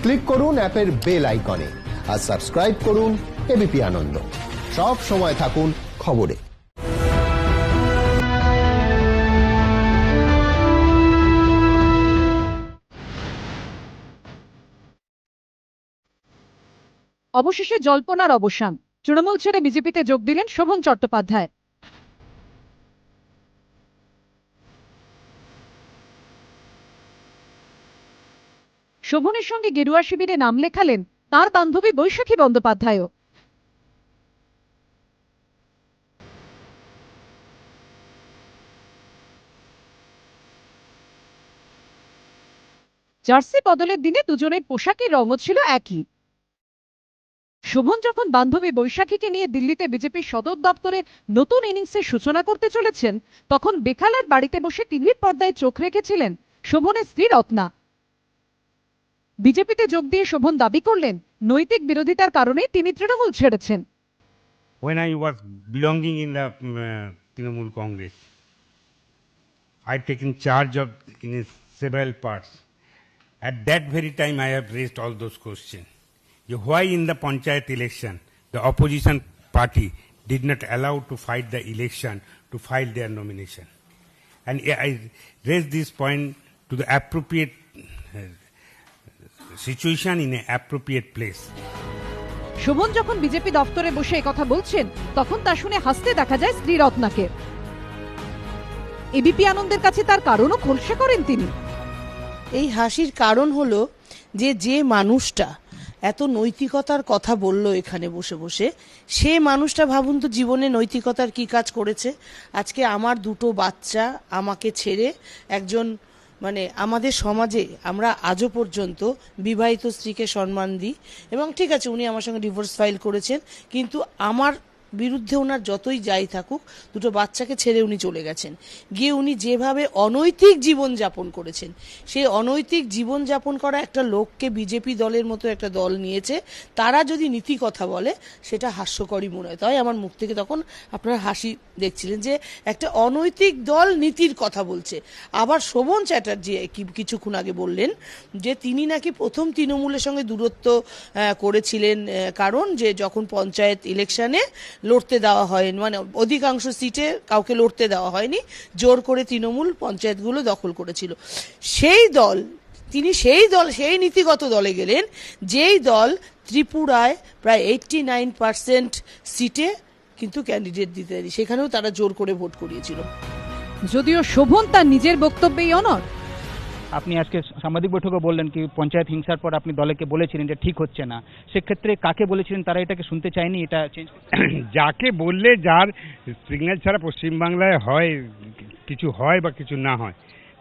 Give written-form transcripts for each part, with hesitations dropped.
Click করুন অ্যাপের bell আইকনে আর সাবস্ক্রাইব করুন এবিপি আনন্দ। সব সময় থাকুন খবরে। অবশেষে জল্পনার অবসান, তৃণমূল ছেড়ে বিজেপিতে যোগ দিলেন শোভন চট্টোপাধ্যায়। শোভনের সঙ্গে গেরুয়া শিবিরে নাম লেখালেন তার বান্ধবী বৈশাখী বন্দ্যোপাধ্যায়ও। জার্সি বদলের দিনে দুজনের পোশাকের রঙও ছিল একই। শোভন যখন বান্ধবী বৈশাখীকে নিয়ে দিল্লিতে বিজেপির সদর দপ্তরে নতুন ইনিংসের সূচনা করতে চলেছেন, তখন বেখালার বাড়িতে বসে টিভির পর্দায় চোখ রেখেছিলেন শোভনের স্ত্রী রত্না। বিজেপিতে যোগ দিয়ে শোভন দাবি করলেন নৈতিক বিরোধিতার কারণে তিনি তৃণমূল ছেড়েছেন। When I was belonging in the Trinamool Congress, I've taken charge of in several parts. At that very time, I have raised all those questions. Why in the Panchayat election, the opposition party did not allow to fight the election to file their nomination? And I raised this point to the appropriate situation in an appropriate place. Sovan যখন BJP দপ্তরে বসে কথা বলছেন, তখন তা শুনে হাসতে দেখা যায় স্ত্রী রত্নাকে। এবিপি আনন্দের কাছে তার কারণও খোলসা করেন তিনি। এই হাসির কারণ হলো যে মানুষটা এত নৈতিকতার কথা বলল এখানে বসে বসে, সে মানুষটা ভাবুন তো জীবনে নৈতিকতার কি কাজ করেছে। আজকে আমার দুটো বাচ্চা আমাকে ছেড়ে একজন, মানে আমাদের সমাজে আমরা আজও পর্যন্ত বিবাহিত স্ত্রীকে সম্মান দিই, এবং ঠিক আছে উনি আমার সঙ্গে ডিভোর্স ফাইল করেছেন, কিন্তু আমার বিরুদ্ধে ওনার যতই যাই থাকুক, দুটো বাচ্চাকে ছেড়ে উনি চলে গেছেন। গিয়ে উনি যেভাবে অনৈতিক জীবন যাপন করেছেন, সেই অনৈতিক জীবন যাপন করা একটা লোককে বিজেপি দলের মতো একটা দল নিয়েছে, তারা যদি নীতি কথা বলে সেটা হাস্যকরই মনে হয়। তাই আমার মুখ থেকে তখন আপনারা হাসি দেখছিলেন যে একটা অনৈতিক দল নীতির কথা বলছে। আবার শোভন চ্যাটার্জি কিছুক্ষণ আগে বললেন যে তিনি নাকি প্রথম তৃণমূলের সঙ্গে দূরত্ব করেছিলেন, কারণ যে যখন পঞ্চায়েত ইলেকশনে লড়তে দেওয়া হয়নি, মানে অধিকাংশ সিটে কাউকে লড়তে দেওয়া হয়নি, জোর করে তৃণমূল পঞ্চায়েতগুলো দখল করেছিল। সেই দল, তিনি সেই নীতিগত দলে গেলেন যেই দল ত্রিপুরায় প্রায় 89% সিটে কিন্তু ক্যান্ডিডেট দিতে দেয়নি, সেখানেও তারা জোর করে ভোট করিয়েছিল। যদিও শোভন তার নিজের বক্তব্যেই অনড়। আপনি আজকে সাংবাদিক বৈঠকে বললেন কি পঞ্চায়েত হিংসার পর আপনি দলকে বলেছিলেন যে ঠিক হচ্ছে না, সেক্ষেত্রে কাকে বলেছিলেন তারা এটাকে শুনতে চায়নি, এটা চেঞ্জ যাকে বললে যার সিগন্যাল ছাড়া পশ্চিমবাংলায় হয়, কিছু হয় বা কিছু না হয়,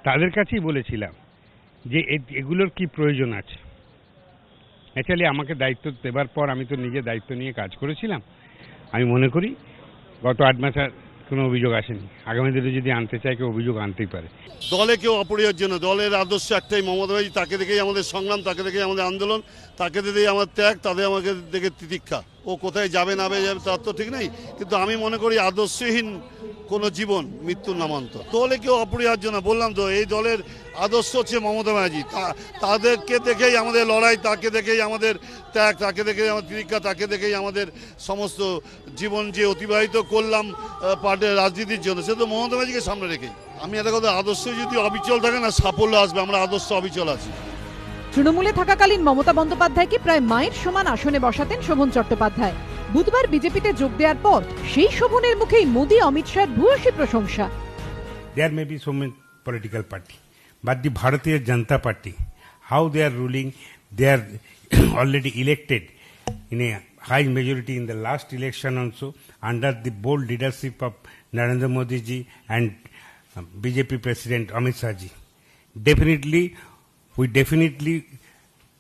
তাদের কাছেই বলেছিলাম যে এগুলোর কি প্রয়োজন আছে। অ্যাকচুয়ালি আমাকে দায়িত্ব দেবার পর আমি তো নিজে দায়িত্ব নিয়ে কাজ করেছিলাম। আমি মনে করি গত 8 মাস আর কোনো অভিযোগ আসেনি। আগামী দিনে যদি আনতে চায় কেউ অভিযোগ আনতেই পারে। দলে কেউ অপরিহার্য না, দলের আদর্শ একটাই, মমতা ব্যানার্জি, তাকে দেখেই আমাদের সংগ্রাম, তাকে দেখেই আমাদের আন্দোলন, তাকে দেখেই আমার ত্যাগ, তাদের আমাকে দেখে তিতিক্ষা। ও কোথায় যাবে না যাবে তার তো ঠিক নেই, কিন্তু আমি মনে করি আদর্শহীন কোনো জীবন মৃত্যুর নামান্তর। দলে কেউ অপরিহার্য না, বললাম তো, এই দলের আদর্শ হচ্ছে মমতা ব্যানার্জি, তাদেরকে দেখেই আমাদের লড়াই, তাকে দেখেই আমাদের ত্যাগ, তাকে দেখেই আমাদের তিতিক্ষা, তাকে দেখেই আমাদের সমস্ত জীবন যে অতিবাহিত করলাম পার্টির রাজনীতির জন্য, সে তো মমতা ব্যানার্জিকে সামনে রেখেই। আমি একটা কথা, আদর্শ যদি অবিচল থাকে না, সাফল্য আসবে। আমরা আদর্শ অবিচল আছি। তৃণমূলে থাকাকালীন মমতা বন্দ্যোপাধ্যায়কে প্রায় মায়ের সমান আসনে বসাতেন শোভন চট্টোপাধ্যায়। বুধবার বিজেপিতে যোগ দেওয়ার পর সেই শোভনের মুখেই মোদি অমিত শাহের ভূয়সী প্রশংসা। There may be so many political party, but the Bharatiya Janata Party, how they are ruling, they are already elected in a high majority in the last election also, under the bold leadership of Narendra Modi ji and BJP President Amit Shah ji. We definitely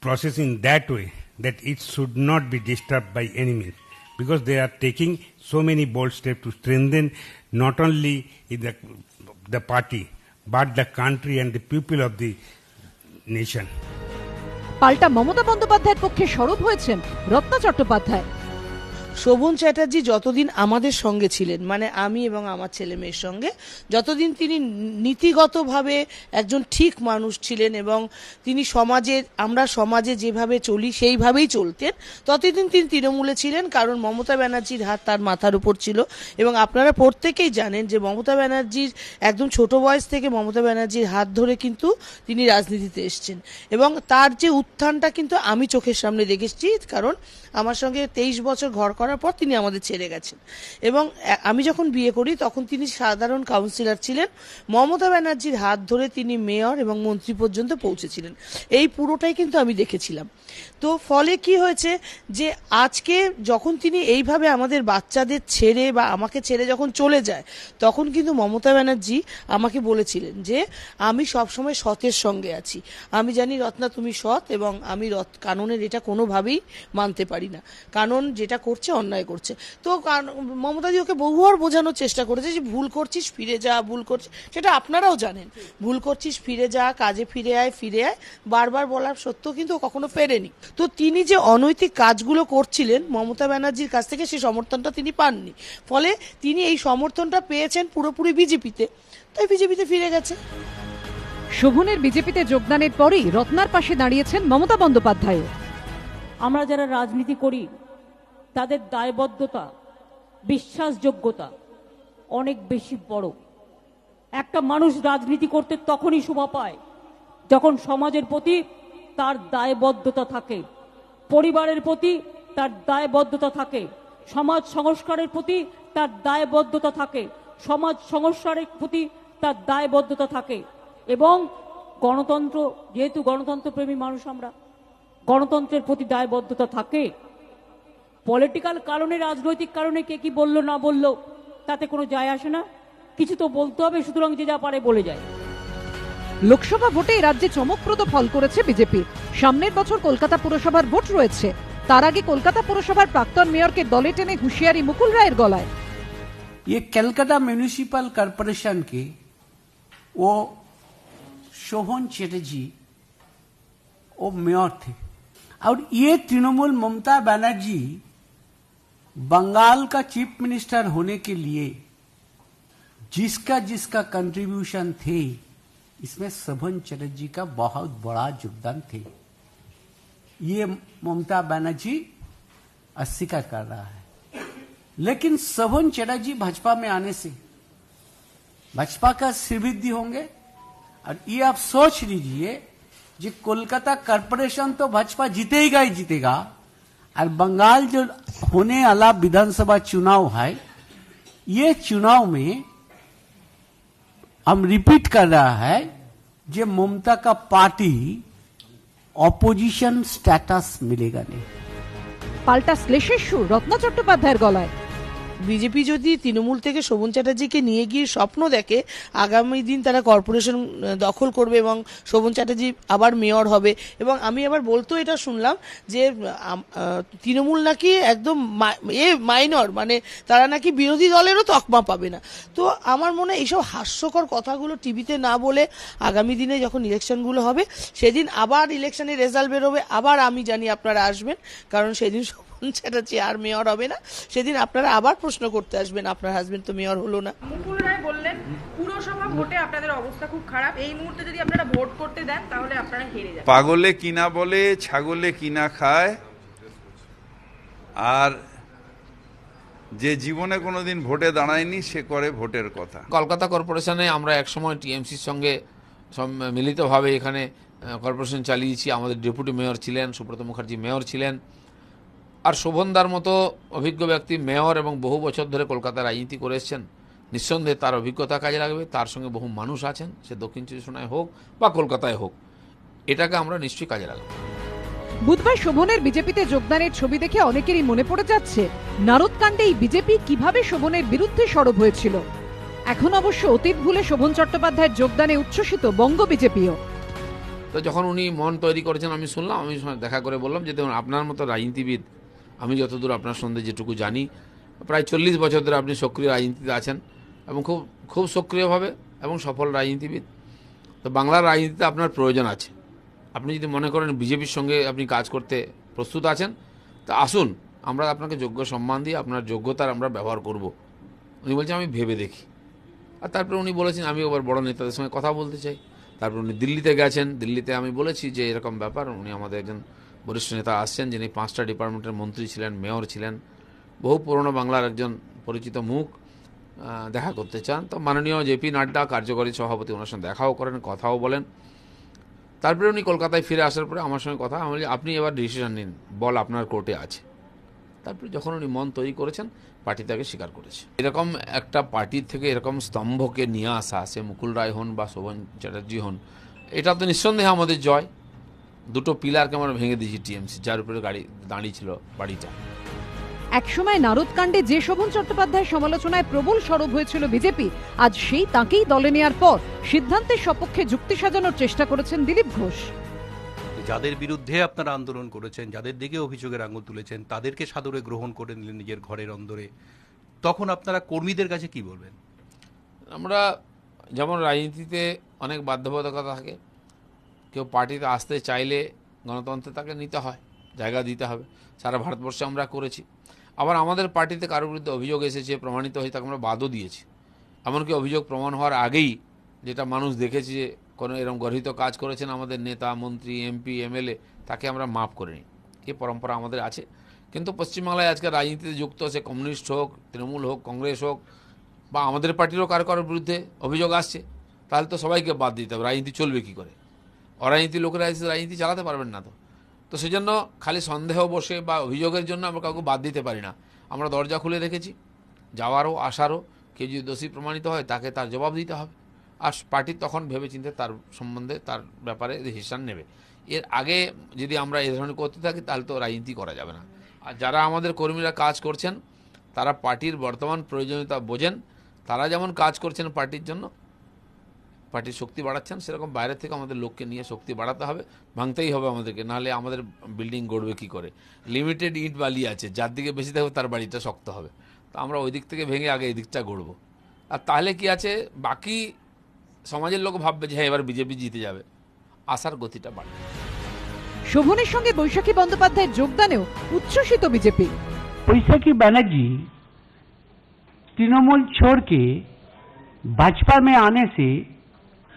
process in that way that it should not be disturbed by any means, because they are taking so many bold steps to strengthen not only in the party but the country and the people of the nation. পাল্টা মমতা বন্দ্যোপাধ্যায়ের পক্ষে সরব হয়েছেন রত্না চট্টোপাধ্যায়। শোভন চ্যাটার্জি যতদিন আমাদের সঙ্গে ছিলেন, মানে আমি এবং আমার ছেলে মেয়ের সঙ্গে, যতদিন তিনি নীতিগতভাবে একজন ঠিক মানুষ ছিলেন এবং তিনি আমরা সমাজে যেভাবে চলি সেইভাবেই চলতেন, ততদিন তিনি তৃণমূলে ছিলেন। কারণ মমতা ব্যানার্জির হাত তার মাথার উপর ছিল এবং আপনারা প্রত্যেকেই জানেন যে মমতা ব্যানার্জির একদম ছোট বয়স থেকে মমতা ব্যানার্জির হাত ধরে কিন্তু তিনি রাজনীতিতে এসেছেন এবং তার যে উত্থানটা কিন্তু আমি চোখের সামনে দেখেছি। কারণ আমার সঙ্গে 23 বছর ঘর করার পর তিনি আমাদের ছেড়ে গেছেন এবং আমি যখন বিয়ে করি তখন তিনি সাধারণ কাউন্সিলর ছিলেন। মমতা ব্যানার্জির হাত ধরে তিনি মেয়র এবং মন্ত্রী পর্যন্ত পৌঁছেছিলেন। এই পুরোটাই কিন্তু আমি দেখেছিলাম। তো ফলে কি হয়েছে যে আজকে যখন তিনি এইভাবে আমাদের বাচ্চাদের ছেড়ে বা আমাকে ছেড়ে যখন চলে যায়, তখন কিন্তু মমতা ব্যানার্জি আমাকে বলেছিলেন যে আমি সবসময় সতের সঙ্গে আছি। আমি জানি রত্না তুমি সৎ এবং আমি কানুনের এটা কোনোভাবেই মানতে পারি না। কানুন যেটা করছে অন্যায় করছে। তো মমতাজি ওকে বহুবার বোঝানোর চেষ্টা করেছে যে ভুল করছিস ফিরে যা, ভুল করছিস, সেটা আপনারাও জানেন, ভুল করছিস ফিরে যা, কাজে ফিরে আয়, বারবার বলার সত্ত্বেও কিন্তু ও কখনো ফেরেনি। তো তিনি যে অনৈতিক কাজগুলো করছিলেন মমতা ব্যানার্জির কাছ থেকে সেই সমর্থনটা তিনি পাননি, ফলে তিনি এই সমর্থনটা পেয়েছেন পুরোপুরি বিজেপিতে, তাই বিজেপিতে ফিরে গেছে। শোভনের বিজেপিতে যোগদানের পরেই রত্নার পাশে দাঁড়িয়েছেন মমতা বন্দ্যোপাধ্যায়। আমরা যারা রাজনীতি করি তাদের দায়বদ্ধতা, বিশ্বাসযোগ্যতা অনেক বেশি বড়। একটা মানুষ রাজনীতি করতে তখনই শোভা পায় যখন সমাজের প্রতি তার দায়বদ্ধতা থাকে, পরিবারের প্রতি তার দায়বদ্ধতা থাকে, সমাজ সংস্কারের প্রতি তার দায়বদ্ধতা থাকে, সমাজ সংস্কারের প্রতি তার দায়বদ্ধতা থাকে এবং গণতন্ত্র, যেহেতু গণতন্ত্রপ্রেমী মানুষ আমরা, গণতন্ত্রের প্রতি দায়বদ্ধতা থাকে। পলিটিক্যাল কারণে, রাজনৈতিক কারণে কে কি বললো না বললো তাতে কোনো যায় আসে না, কিছু তো বলতে হবে, সুতরাং যে যা পারে বলে যায়। লোকসভা ভোটে রাজ্যে চমকপ্রদ ফল করেছে বিজেপি। সামনের বছর কলকাতা পুরসভার ভোট রয়েছে। তার আগে কলকাতা পুরসভার প্রাক্তন মেয়রকে দলে টেনে হুঁশিয়ারি মুকুল রায়ের গলায়। ये कलकत्ता म्यूनिसिपल कॉरपोरेशन के वो शोभन चैटर्जी वो मेयर थे और ये तृणमूल ममता बनर्जी बंगाल का चीफ मिनिस्टर होने के लिए जिसका जिसका कंट्रीब्यूशन थे, इसमें शोभन चैटर्जी का बहुत बड़ा योगदान थे। ये ममता बनर्जी अस्वीकार कर रहा है। लेकिन शोभन चैटर्जी भाजपा में आने से भाजपा का श्रीवृद्धि होंगे और ये आप सोच लीजिए कि कोलकाता कॉरपोरेशन तो भाजपा जीतेगा ही जीतेगा और बंगाल जो होने वाला विधानसभा चुनाव है, ये चुनाव में हम रिपीट कर रहा है जे ममता का पार्टी অপোজিশন স্ট্যাটাস মিলেগা নেই। পাল্টা শ্লেষের সুর রত্না চট্টোপাধ্যায়ের গলায়। বিজেপি যদি তৃণমূল থেকে শোভন চ্যাটার্জিকে নিয়ে গিয়ে স্বপ্ন দেখে আগামী দিন তারা কর্পোরেশন দখল করবে এবং শোভন চ্যাটার্জি আবার মেয়র হবে, এবং আমি আবার বলতো এটা শুনলাম যে তৃণমূল নাকি একদম মাইনর, মানে তারা নাকি বিরোধী দলেরও তকমা পাবে না। তো আমার মনে হয় এইসব হাস্যকর কথাগুলো টিভিতে না বলে আগামী দিনে যখন ইলেকশনগুলো হবে সেদিন আবার ইলেকশনের রেজাল্ট বেরোবে, আবার আমি জানি আপনারা আসবেন, কারণ সেদিন চ্যাটার্জি আর মেয়র হবে না, সেদিন আপনারা আবার প্রশ্ন করতে আসবেন আপনার হাজবেন্ড তো মেয়র হলো না। মুকুল রায় বললেন পুরসভা ভোটে আপনাদের অবস্থা খুব খারাপ, এই মুহূর্তে যদি আপনারা ভোট করতে দেন তাহলে আপনারা হেরে যাবেন। পাগলে কিনা বলে, ছাগলে কিনা খায়, আর যে জীবনে কোনোদিন ভোটে দাঁড়ায়নি সে করে ভোটের কথা। কলকাতা কর্পোরেশনে আমরা একসময় টিএমসির সঙ্গে মিলিতভাবে এখানে কর্পোরেশন চালিয়েছি। আমাদের ডেপুটি মেয়র ছিলেন, সুব্রত মুখার্জি মেয়র ছিলেন, আর শোভনদার মতো অভিজ্ঞ ব্যক্তি মেয়র এবং বহু বছর ধরে কলকাতার রাজনীতি করে এসছেন। নিঃসন্দেহে তার অভিজ্ঞতা কাজে লাগবে, তার সঙ্গে বহু মানুষ আছেন, সে দক্ষিণ চব্বিশ পরগনায় হোক বা কলকাতায় হোক, এটাকে আমরা নিশ্চয়ই কাজে লাগাবো। বুধবার শোভনের বিজেপিতে যোগদানের ছবি দেখে অনেকেরই মনে পড়ে যাচ্ছে নারদকাণ্ডেই বিজেপি কিভাবে শোভনের বিরুদ্ধে সরব হয়েছিল। এখন অবশ্য অতীত ভুলে শোভন চট্টোপাধ্যায়ের যোগদানে উচ্ছ্বসিত বঙ্গ বিজেপিও। তো যখন উনি মন তৈরি করেছেন আমি শুনলাম, আমি দেখা করে বললাম যে দেখুন, আপনার মতো রাজনীতিবিদ, আমি যতদূর আপনার সঙ্গে যেটুকু জানি, প্রায় 40 বছর ধরে আপনি সক্রিয় রাজনীতিতে আছেন এবং খুব খুব সক্রিয়ভাবে এবং সফল রাজনীতিবিদ। তো বাংলার রাজনীতিতে আপনার প্রয়োজন আছে। আপনি যদি মনে করেন বিজেপির সঙ্গে আপনি কাজ করতে প্রস্তুত আছেন, তা আসুন, আমরা আপনাকে যোগ্য সম্মান দিয়ে আপনার যোগ্যতার আমরা ব্যবহার করব। উনি বলছেন আমি ভেবে দেখি। আর তারপরে উনি বলেছেন আমি আবার বড় নেতাদের সঙ্গে কথা বলতে চাই। তারপর উনি দিল্লিতে গেছেন। দিল্লিতে আমি বলেছি যে এরকম ব্যাপার, উনি আমাদের একজন বরিষ্ঠ নেতা আসছেন যিনি 5টা ডিপার্টমেন্টের মন্ত্রী ছিলেন, মেয়র ছিলেন, বহু পুরনো বাংলার একজন পরিচিত মুখ, দেখা করতে চান। তো মাননীয় জেপি নাড্ডা কার্যকরী সভাপতি ওনার সঙ্গে দেখাও করেন, কথাও বলেন। তারপরে উনি কলকাতায় ফিরে আসার পরে আমার সঙ্গে কথা, আমি বলি আপনি এবার ডিসিশন নিন, বল আপনার কোর্টে আছে। তারপরে যখন উনি মন তৈরি করেছেন, পার্টি তাকে স্বীকার করেছে। এরকম একটা পার্টির থেকে এরকম স্তম্ভকে নিয়ে আসা, সে মুকুল রায় হন বা শোভন চ্যাটার্জি হন, এটা তো নিঃসন্দেহে আমাদের জয়। দুটো পিলারকে আমরা ভেঙে দিয়েছি টিএমসি, যার উপরে গাড়ি দাঁড়িয়েছিল বাড়িটা। একসময় নারদকাণ্ডে যে শোভন চট্টোপাধ্যায়ের সমালোচনায় প্রবল সরব হয়েছিল বিজেপি, আজ সেই তাঁকেই দলে নেওয়ার পর সিদ্ধান্তের সপক্ষে যুক্তি সাজানোর চেষ্টা করেছেন দিলীপ ঘোষ। যাদের বিরুদ্ধে আপনারা আন্দোলন করেছেন, যাদের দিকে অভিযোগের আঙুল তুলেছেন, তাদেরকে সাদরে গ্রহণ করে নিলেন নিজের ঘরের অন্দরে, তখন আপনারা কর্মীদের কাছে কি বলবেন? আমরা যেমন রাজনীতিতে অনেক বাধ্যবাধকতা থাকে, কেউ পার্টিতে আসতে চাইলে গণতন্ত্রে তাকে নিতে হয়, জায়গা দিতে হবে। সারা ভারতবর্ষে আমরা করেছি। আবার আমাদের পার্টিতে কারোর বিরুদ্ধে অভিযোগ এসেছে, প্রমাণিত হয়েছে, তাকে আমরা বাদও দিয়েছি। এমনকি অভিযোগ প্রমাণ হওয়ার আগেই যেটা মানুষ দেখেছে যে কোনো এরকম গর্হিত কাজ করেছেন আমাদের নেতা, মন্ত্রী, এমপি, এমএলএ, তাকে আমরা মাফ করে নিই। এই পরম্পরা আমাদের আছে। কিন্তু পশ্চিমবাংলায় আজকে রাজনীতিতে যুক্ত, সে কমিউনিস্ট হোক, তৃণমূল হোক, কংগ্রেস হোক, বা আমাদের পার্টিরও কারোর বিরুদ্ধে অভিযোগ আসছে, তাহলে তো সবাইকে বাদ দিতে হবে। রাজনীতি চলবে কী করে? অরাজনীতি লোকেরা এসে রাজনীতি চালাতে পারবেন না। তো সেজন্য খালি সন্দেহ বসে বা অভিযোগের জন্য আমরা কাউকে বাদ দিতে পারি না। আমরা দরজা খুলে রেখেছি, যাওয়ারও আসারও। কেউ যদি দোষী প্রমাণিত হয় তাকে তার জবাব দিতে হবে। আর পার্টি তখন ভেবেচিন্তে তার সম্বন্ধে, তার ব্যাপারে ডিসিশন নেবে। এর আগে যদি আমরা এই ধরনের করতে থাকি তাহলে তো রাজনীতি করা যাবে না। আর যারা আমাদের কর্মীরা কাজ করছেন, তারা পার্টির বর্তমান প্রয়োজনীয়তা বোঝেন। তারা যেমন কাজ করছেন পার্টির জন্য, পার্টির শক্তি বাড়াচ্ছেন, সেরকম বাইরে থেকে আমাদের লোককে নিয়ে শক্তি বাড়াতে হবে, ভাঙতেই হবে আমাদেরকে, নাহলে আমাদের বিল্ডিং গড়বে কী করে? লিমিটেড ইট বালি আছে, যার দিকে বেশি থাকবে তার বাড়িটা শক্ত হবে। তো আমরা ওই দিক থেকে ভেঙে আগে এই দিকটা গড়ব। আর তাহলে কি আছে, বাকি সমাজের লোক ভাববে যে হ্যাঁ এবার বিজেপি জিতে যাবে, আসার গতিটা বাড়বে। শোভনের সঙ্গে বৈশাখী বন্দ্যোপাধ্যায়ের যোগদানেও উচ্ছ্বসিত বিজেপি। बैसाखी बनर्जी तृणमूल छोड़ के भाजपा में आने से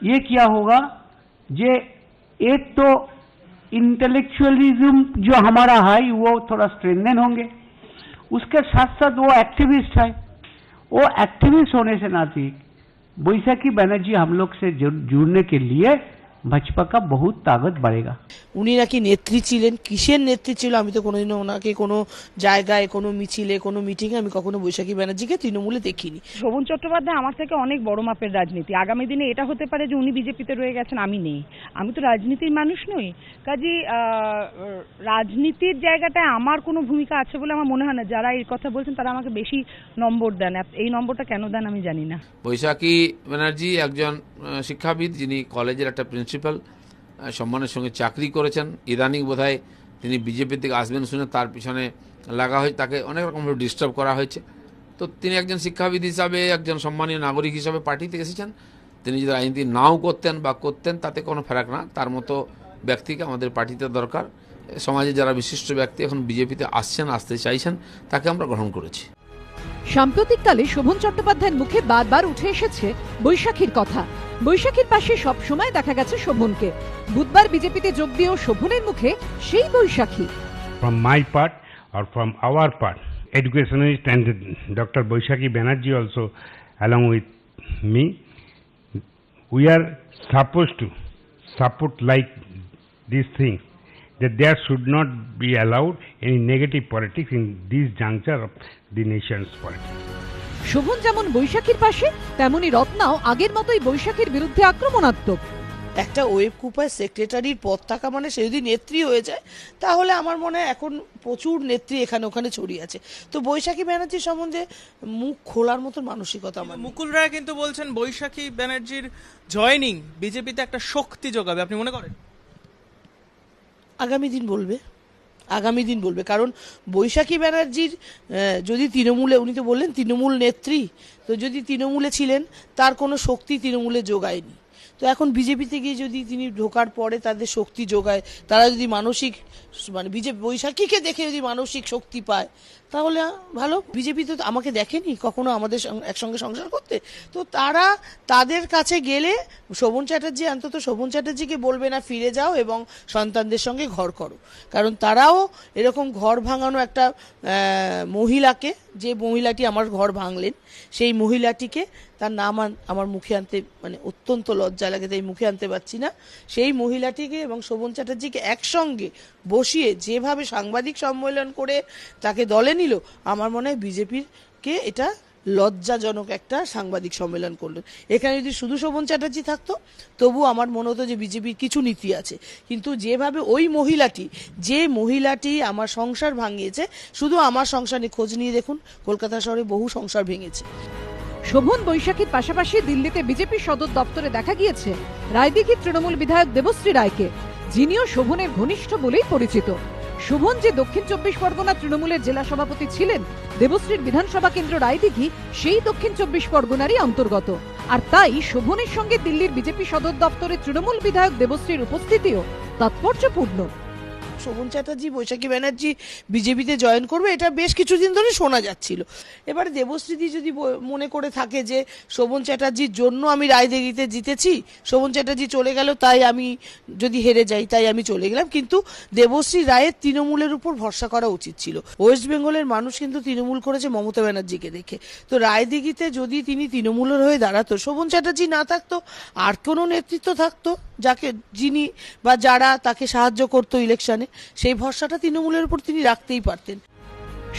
ये क्या होगा, ये एक तो इंटेलेक्चुअलिज्म जो हमारा है वो थोड़ा स्ट्रेंथन होंगे, उसके साथ साथ वो एक्टिविस्ट है, वो एक्टिविस्ट होने से नाते बैसाखी बनर्जी हम लोग से जुड़ने के लिए भाजपा का बहुत ताकत बढ़ेगा। উনি নাকি নেত্রী ছিলেন, কিসের নেত্রী ছিল? আমি তো কোনোদিনও ওনাকে কোনো জায়গায়, কোনো মিছিলে, কোনো মিটিংয়ে আমি কখনো বৈশাখী ব্যানার্জিকে তৃণমূলে দেখিনি। শোভন চট্টোপাধ্যায় আমার থেকে অনেক বড় মাপের রাজনীতি। আগামী দিনে এটা হতে পারে যে উনি বিজেপিতে রয়ে গেছেন, আমি নেই। আমি তো রাজনীতির মানুষ নই, কাজেই রাজনীতির জায়গাটায় আমার কোনো ভূমিকা আছে বলে আমার মনে হয় না। যারা এই কথা বলছেন তারা আমাকে বেশি নম্বর দেন, এই নম্বরটা কেন দেন আমি জানি না। বৈশাখী ব্যানার্জি একজন শিক্ষাবিদ, যিনি কলেজের একটা প্রিন্সিপাল, সম্মানের সঙ্গে চাকরি করেছেন। ইদানিং বোধহয় তিনি বিজেপির থেকে আসবেন শুনে তার পিছনে লাগা হয়েছে, তাকে অনেক রকমভাবে ডিস্টার্ব করা হয়েছে। তো তিনি একজন শিক্ষাবিদ হিসাবে, একজন সম্মানীয় নাগরিক হিসাবে পার্টিতে এসেছেন। তিনি যদি রাজনীতি নাও করতেন বা করতেন তাতে কোনো ফারাক না। তার মতো ব্যক্তিকে আমাদের পার্টিতে দরকার। সমাজে যারা বিশিষ্ট ব্যক্তি এখন বিজেপিতে আসছেন, আসতে চাইছেন, তাকে আমরা গ্রহণ করেছি। সাম্প্রতিককালে শোভন চট্টোপাধ্যায়ের মুখে বারবার উঠে এসেছে বৈশাখীর কথা। বৈশাখীর পাশে সব সময় দেখা গেছে শোভনকে। বুধবার বিজেপিতে যোগ দিয়েও শোভনের মুখে সেই বৈশাখী। From my part or from our part, educationist and Dr. Boishakhi Banerjee also along with me, we are supposed to support like these things, that there should not be allowed any negative politics in this juncture of the nation's politics. Sovan যেমন বৈশাখীর পাশে, তেমনি রত্নাও আগের মতোই বৈশাখীর বিরুদ্ধে আক্রমণাত্মক। একটা web কুপায় সেক্রেটারির পদ থাকা মানে সে যদি নেত্রী হয়ে যায়, তাহলে আমার মনে হয় এখন প্রচুর নেত্রী এখানে ওখানে ছড়িয়ে আছে। তো বৈশাখী ব্যানার্জির সম্বন্ধে মুখ খোলার মতো মানসিকতা আমার। মুকুল রায় কিন্তু বলছেন বৈশাখী ব্যানার্জির জয়েনিং বিজেপিতে একটা শক্তি যোগাবে, আপনি মনে করেন? আগামী দিন বলবে, কারণ বৈশাখী ব্যানার্জির যদি তৃণমূলে, উনি তো বললেন তৃণমূল নেত্রী, তো যদি তৃণমূলে ছিলেন তার কোনো শক্তি তৃণমূলে যোগায়নি। তো এখন বিজেপিতে গিয়ে যদি তিনি ঢোকার পরে তাদের শক্তি যোগায়, তারা যদি মানসিক মানে বিজেপি বৈশাখীকে দেখে যদি মানসিক শক্তি পায় তাহলে ভালো। বিজেপি তো আমাকে দেখেনি কখনো আমাদের একসঙ্গে সংসার করতে, তো তারা তাদের কাছে গেলে শোভন চ্যাটার্জি অন্তত শোভন চ্যাটার্জিকে বলবে না ফিরে যাও এবং সন্তানদের সঙ্গে ঘর করো, কারণ তারাও এরকম ঘর ভাঙানো একটা মহিলাকে, যে মহিলাটি আমার ঘর ভাঙলেন সেই মহিলাটিকে, তার নাম আমার মুখে আনতে মানে অত্যন্ত লজ্জা লাগে, তাই মুখে আনতে পারছি না, সেই মহিলাটিকে এবং শোভন চ্যাটার্জিকে একসঙ্গে বসিয়ে যেভাবে সাংবাদিক সম্মেলন করে তাকে দলে নিল, আমার মনে হয় বিজেপির কে এটা লজ্জাজনক একটা সাংবাদিক সম্মেলন করলেন। এখানে যদি শুধু শোভন চ্যাটার্জি থাকতো তবু আমার মনে হতো যে বিজেপির কিছু নীতি আছে, কিন্তু যেভাবে ওই মহিলাটি আমার সংসার ভাঙিয়েছে, শুধু আমার সংসারে খোঁজ নিয়ে দেখুন কলকাতা শহরে বহু সংসার ভেঙেছে। শোভন বৈশাখীর পাশাপাশি দিল্লিতে বিজেপি সদর দপ্তরে দেখা গিয়েছে রায়দিঘির তৃণমূল বিধায়ক দেবশ্রী রায়কে, যিনিও শোভনের ঘনিষ্ঠ বলেই পরিচিত। শোভন যে দক্ষিণ 24 পরগনা তৃণমূলের জেলা সভাপতি ছিলেন, দেবশ্রীর বিধানসভা কেন্দ্র রায়দিঘি সেই দক্ষিণ 24 পরগনারই অন্তর্গত, আর তাই শোভনের সঙ্গে দিল্লির বিজেপি সদর দপ্তরে তৃণমূল বিধায়ক দেবশ্রীর উপস্থিতিও তাৎপর্যপূর্ণ। শোভন চ্যাটার্জি বৈশাখী ব্যানার্জি বিজেপিতে জয়েন করবে এটা বেশ কিছুদিন ধরে শোনা যাচ্ছিল। এবারে দেবশ্রীদি যদি মনে করে থাকে যে শোভন চ্যাটার্জির জন্য আমি রায়দিঘিতে জিতেছি, শোভন চ্যাটার্জি চলে গেল তাই আমি যদি হেরে যাই তাই আমি চলে গেলাম, কিন্তু দেবশ্রী রায়ের তৃণমূলের উপর ভরসা করা উচিত ছিল। ওয়েস্ট বেঙ্গলের মানুষ কিন্তু তৃণমূল করেছে মমতা ব্যানার্জিকে দেখে, তো রায়দিঘিতে যদি তিনি তৃণমূলের হয়ে দাঁড়াতো, শোভন চ্যাটার্জি না থাকতো আর কোনো নেতৃত্ব থাকতো যিনি বা যারা তাকে সাহায্য করতো ইলেকশনে, সেই ভরসাটা তৃণমূলের উপর তিনি রাখতেই পারতেন।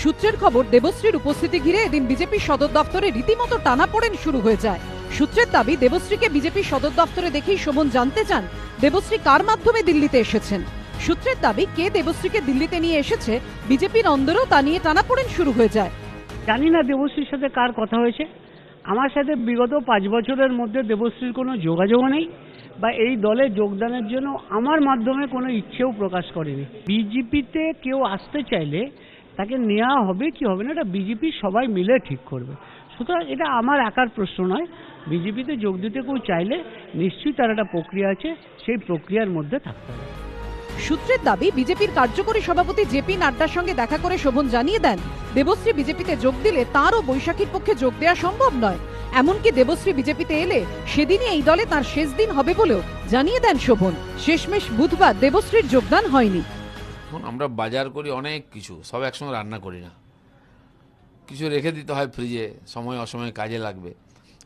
সূত্রের খবর, দেবশ্রীর উপস্থিতি ঘিরে এদিন বিজেপি সদর দপ্তরে রীতিমতো টানাপোড়েন শুরু হয়ে যায়। সূত্রের দাবি, দেবশ্রীকে বিজেপি সদর দপ্তরে দেখেই শোভন জানতে চান দেবশ্রী কার মাধ্যমে দিল্লিতে এসেছেন। সূত্রের দাবি, কে দেবশ্রীকে দিল্লিতে নিয়ে এসেছে বিজেপির অন্দরেও তা নিয়ে টানাপোড়েন শুরু হয়ে যায়। জানি না দেবশ্রীর সাথে কার কথা হয়েছে, আমার সাথে বিগত 5 বছরের মধ্যে দেবশ্রীর কোনো যোগাযোগও নেই, বা এই দলে যোগদানের জন্য আমার মাধ্যমে কোনো ইচ্ছেও প্রকাশ করেনি। বিজেপিতে কেউ আসতে চাইলে তাকে নেওয়া হবে কি হবে না এটা বিজেপি সবাই মিলে ঠিক করবে, সুতরাং এটা আমার একার প্রশ্ন নয়। বিজেপিতে যোগ দিতে কেউ চাইলে নিশ্চয়ই তার একটা প্রক্রিয়া আছে, সেই প্রক্রিয়ার মধ্যে থাকতে হবে। সূত্রের দাবি, বিজেপির কার্যকরী সভাপতি জেপি নাড্ডার সঙ্গে দেখা করে শোভন জানিয়ে দেন দেবশ্রী বিজেপিতে যোগ দিলে তাঁরও বৈশাখীর পক্ষে যোগ দেওয়া সম্ভব নয়, এমনকি দেবশ্রী বিজেপিতে এলে সেদিনই এই দলে তার শেষ দিন হবে বলেও জানিয়ে দেন শোভন। শেষমেশ বুধবার দেবশ্রীর যোগদান হয়নি। আমরা বাজার করি অনেক কিছু, সব একসঙ্গে রান্না করি না, কিছু রেখে দিতে হয় ফ্রিজে, সময় অসময়ে কাজে লাগবে।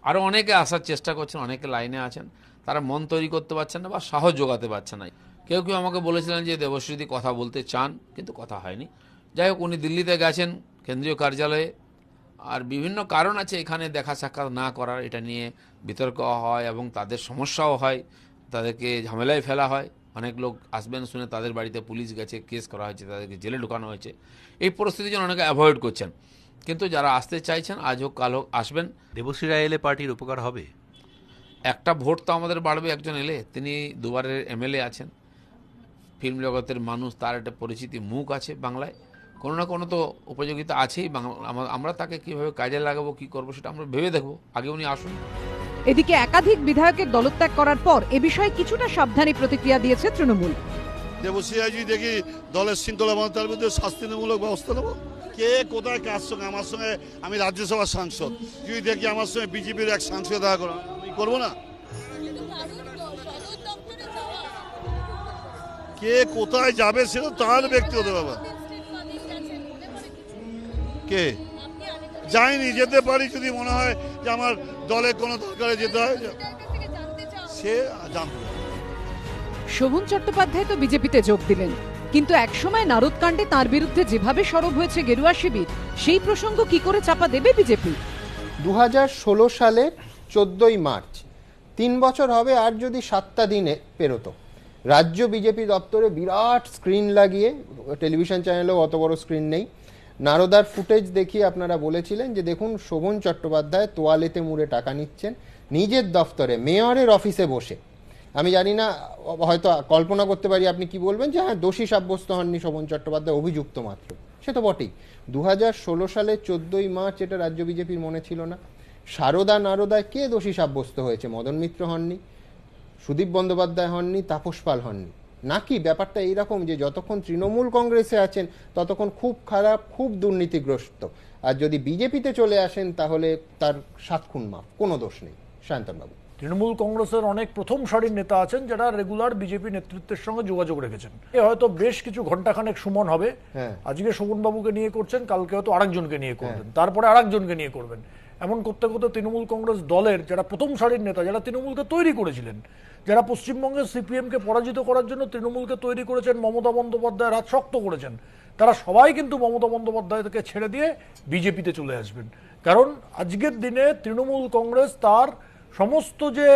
আরও অনেকে আসার চেষ্টা করছেন, অনেকে লাইনে আছেন, তারা মন তৈরি করতে পারছেন না বা সাহস জোগাতে পারছে না। কেউ কেউ আমাকে বলেছিলেন যে দেবশ্রীদি কথা বলতে চান, কিন্তু কথা হয়নি। যাই হোক, উনি দিল্লিতে গেছেন কেন্দ্রীয় কার্যালয়ে, আর বিভিন্ন কারণ আছে এখানে দেখা সাক্ষাৎ না করার, এটা নিয়ে বিতর্ক হয় এবং তাদের সমস্যাও হয়, তাদেরকে ঝামেলায় ফেলা হয়। অনেক লোক আসবেন শুনে তাদের বাড়িতে পুলিশ গেছে, কেস করা হয়েছে, তাদেরকে জেলে ঢুকানো হয়েছে। এই পরিস্থিতির জন্য অনেকে অ্যাভয়েড করছেন, কিন্তু যারা আসতে চাইছেন আজ হোক কাল হোক আসবেন। দেবশ্রী রায় এলে পার্টির উপকার হবে। একটা ভোট তো আমাদের বাড়বে একজন এলে, তিনি দুবারের এমএলএ আছেন, ফিল্ম জগতের মানুষ, তার একটা পরিচিতি মুখ আছে বাংলায়, কোনো না কোনো তো উপযোগিতা আছেই। আমরা তাকে কীভাবে কাজে লাগাবো, কী করবো সেটা আমরা ভেবে দেখবো, আগে উনি আসুন। এদিকে একাধিক বিধায়কের দলত্যাগ করার পর এ বিষয়ে কিছুটা সাবধানী প্রতিক্রিয়া দিয়েছে তৃণমূল। দেবশ্রী রায় যদি দেখি দলের শৃঙ্খলা ভাঙে তার বিরুদ্ধে শাস্তিমূলক ব্যবস্থা নেবো। কে কোথায় কার সঙ্গে, আমার সঙ্গে আমি রাজ্যসভার সাংসদ, যদি দেখি আমার সঙ্গে বিজেপির এক সাংসদ দেখা করা, আমি করবো না। কে কোথায় যাবে সেটা তার ব্যক্তিগত ব্যাপার। কে যায়নি, যেতে পারি যদি মনে হয় যে আমার দলে কোনো দরকারে যেতে হয়, সে জানতে পারে। শোভন চট্টোপাধ্যায় তো বিজেপিতে যোগ দিলেন, কিন্তু একসময় নারদকাণ্ডে তার বিরুদ্ধে যেভাবে সরব হয়েছে গেরুয়া শিবির, সেই প্রসঙ্গ কি করে চাপা দেবে বিজেপি? 2016 সালের 14ই মার্চ, 3 বছর হবে আর যদি 7টা দিনে পেরোতো, রাজ্য বিজেপি দপ্তরে বিরাট স্ক্রিন লাগিয়ে, টেলিভিশন চ্যানেলেও অত বড় স্ক্রিন নেই, নারদার ফুটেজ দেখিয়ে আপনারা বলেছিলেন যে দেখুন শোভন চট্টোপাধ্যায় তোয়ালেতে মুড়ে টাকা নিচ্ছেন নিজের দফতরে, মেয়রের অফিসে বসে। আমি জানি না, হয়তো কল্পনা করতে পারি আপনি কি বলবেন, যে হ্যাঁ দোষী সাব্যস্ত হননি শোভন চট্টোপাধ্যায়, অভিযুক্ত মাত্র। সে তো বটেই। 2016 সালের 14ই মার্চ এটা রাজ্য বিজেপির মনে ছিল না। সারদা নারদায় কে দোষী সাব্যস্ত হয়েছে? মদন মিত্র হননি, সুদীপ বন্দ্যোপাধ্যায় হননি, তাপস পাল হননি। নাকি ব্যাপারটা এইরকম যে যতক্ষণ তৃণমূল কংগ্রেসে আছেন ততক্ষণ খুব খারাপ, খুব দুর্নীতিগ্রস্ত, আর যদি বিজেপিতে চলে আসেন তাহলে তার 7 খুন মাফ, কোনো দোষ নেই। সায়ন্তনবাবু, তৃণমূল কংগ্রেসের অনেক প্রথম সারির নেতা আছেন যারা রেগুলার বিজেপি নেতৃত্বের সঙ্গে যোগাযোগ রেখেছেন। এ হয়তো বেশ কিছু ঘন্টাখানেক সুমন হবে, আজকে শোভনবাবুকে নিয়ে করছেন, কালকে হয়তো আরেকজনকে নিয়ে করবেন, তারপরে আরেকজনকে নিয়ে করবেন। এমন করতে করতে তৃণমূল কংগ্রেস দলের যারা প্রথম সারির নেতা, যারা তৃণমূলকে তৈরি করেছিলেন, যারা পশ্চিমবঙ্গে সিপিএমকে পরাজিত করার জন্য তৃণমূলকে তৈরি করেছেন, মমতা বন্দ্যোপাধ্যায় হাত শক্ত করেছেন, তারা সবাই কিন্তু মমতা বন্দ্যোপাধ্যায়কে ছেড়ে দিয়ে বিজেপিতে চলে আসবেন। কারণ আজকের দিনে তৃণমূল কংগ্রেস তার সমস্ত যে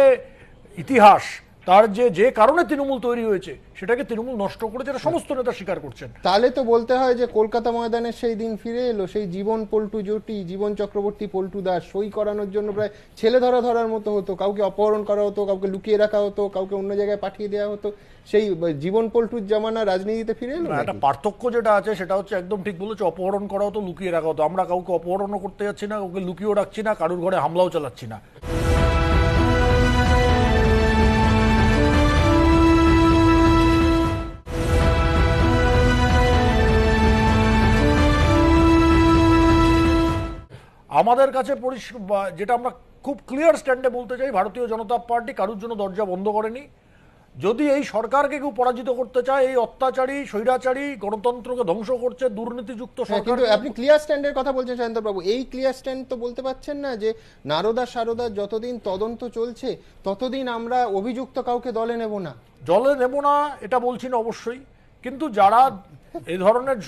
ইতিহাস, তার যে কারণে তৃণমূল তৈরি হয়েছে সেটাকে তৃণমূল নষ্ট করেছে, এটা সমস্ত নেতা স্বীকার করছেন। তাহলে তো বলতে হয় যে কলকাতা ময়দানের সেই দিন ফিরে এলো, সেই জীবন পল্টু জুটি, জীবন চক্রবর্তী পল্টু দাস, সই করানোর জন্য প্রায় ছেলে ধরার মতো হতো, কাউকে অপহরণ করা হতো, কাউকে লুকিয়ে রাখা হতো, কাউকে অন্য জায়গায় পাঠিয়ে দেওয়া হতো। সেই জীবন পল্টুর জামানা রাজনীতিতে ফিরে এলো। একটা পার্থক্য যেটা আছে সেটা হচ্ছে, একদম ঠিক বলেছে, অপহরণ করা হতো, লুকিয়ে রাখা হতো। আমরা কাউকে অপহরণও করতে যাচ্ছি না, কাউকে লুকিয়েও রাখছি না, কারোর ঘরে হামলাও চালাচ্ছি না। আমাদের কাছে যেটা আমরা খুব ক্লিয়ার স্ট্যান্ডে বলতে চাই, ভারতীয় জনতা পার্টি কারোর জন্য দরজা বন্ধ করেনি। যদি এই সরকারকে কেউ পরাজিত করতে চায়, এই অত্যাচারী, স্বৈরাচারী, গণতন্ত্রকে ধ্বংস করছে দুর্নীতিযুক্ত সরকার। কিন্তু আপনি ক্লিয়ার স্ট্যান্ডের কথা বলছেন সায়ন্তবাবু, এই ক্লিয়ার স্ট্যান্ড তো বলতে পারছেন না যে নারদা সারদার যতদিন তদন্ত চলছে ততদিন আমরা অভিযুক্ত কাউকে দলে নেব না। দলে নেব না এটা বলছি না অবশ্যই, কিন্তু যারা এই ধরনের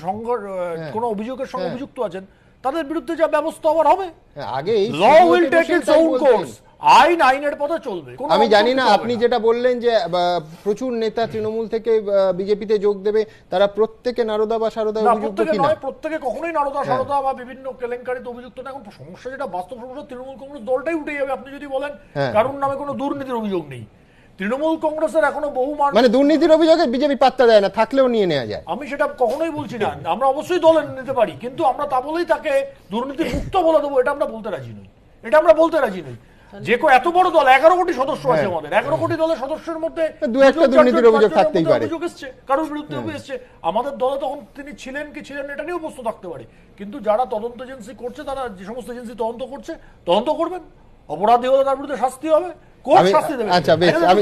কোনো অভিযোগের সঙ্গে অভিযুক্ত আছেন তাদের বিরুদ্ধে যা ব্যবস্থা আবার হবে, আগে এই law will take its own course, আইন আইনের পথে চলবে। আমি জানি না আপনি যেটা বললেন যে প্রচুর নেতা তৃণমূল থেকে বিজেপিতে যোগ দেবে, তারা প্রত্যেকে নারদা বা সারদা অভিযুক্ত কিনা? প্রত্যেকে কখনোই নারদা সারদা বা বিভিন্ন কেলেঙ্কারিতে অভিযুক্ত না। এখন সমস্যা যেটা, বাস্তব সমস্যা, তৃণমূল কংগ্রেস দলটাই উঠে যাবে আপনি যদি বলেন কারোর নামে কোনো দুর্নীতির অভিযোগ নেই। তৃণমূল কংগ্রেসের এখনো বহু মানে দুর্নীতির অভিযোগে বিজেপি পাত্তা দেয় না, থাকলেও নিয়ে নেওয়া যায়। আমি সেটা কখনোই বলছি না, আমরা অবশ্যই দলে নিতে পারি, কিন্তু আমরা তা বলেই তাকে দুর্নীতি মুক্ত বলে দেবো এটা আমরা বলতে রাজি নই। এটা আমরা বলতে রাজি নই। যে এত বড় দল, 11 কোটি সদস্য আছে আমাদের, 11 কোটি দলের সদস্যের মধ্যে দু একটা দুর্নীতির অভিযোগ থাকতেই পারে, অভিযোগ এসছে, কারোর বিরুদ্ধে অভিযোগ এসছে। আমাদের দলে তখন তিনি ছিলেন কি ছিলেন এটা নিয়েও প্রশ্ন থাকতে পারে, কিন্তু যারা তদন্ত এজেন্সি করছে, তারা যে সমস্ত এজেন্সি তদন্ত করছে, তদন্ত করবেন, অপরাধী হলে তার বিরুদ্ধে শাস্তি হবে,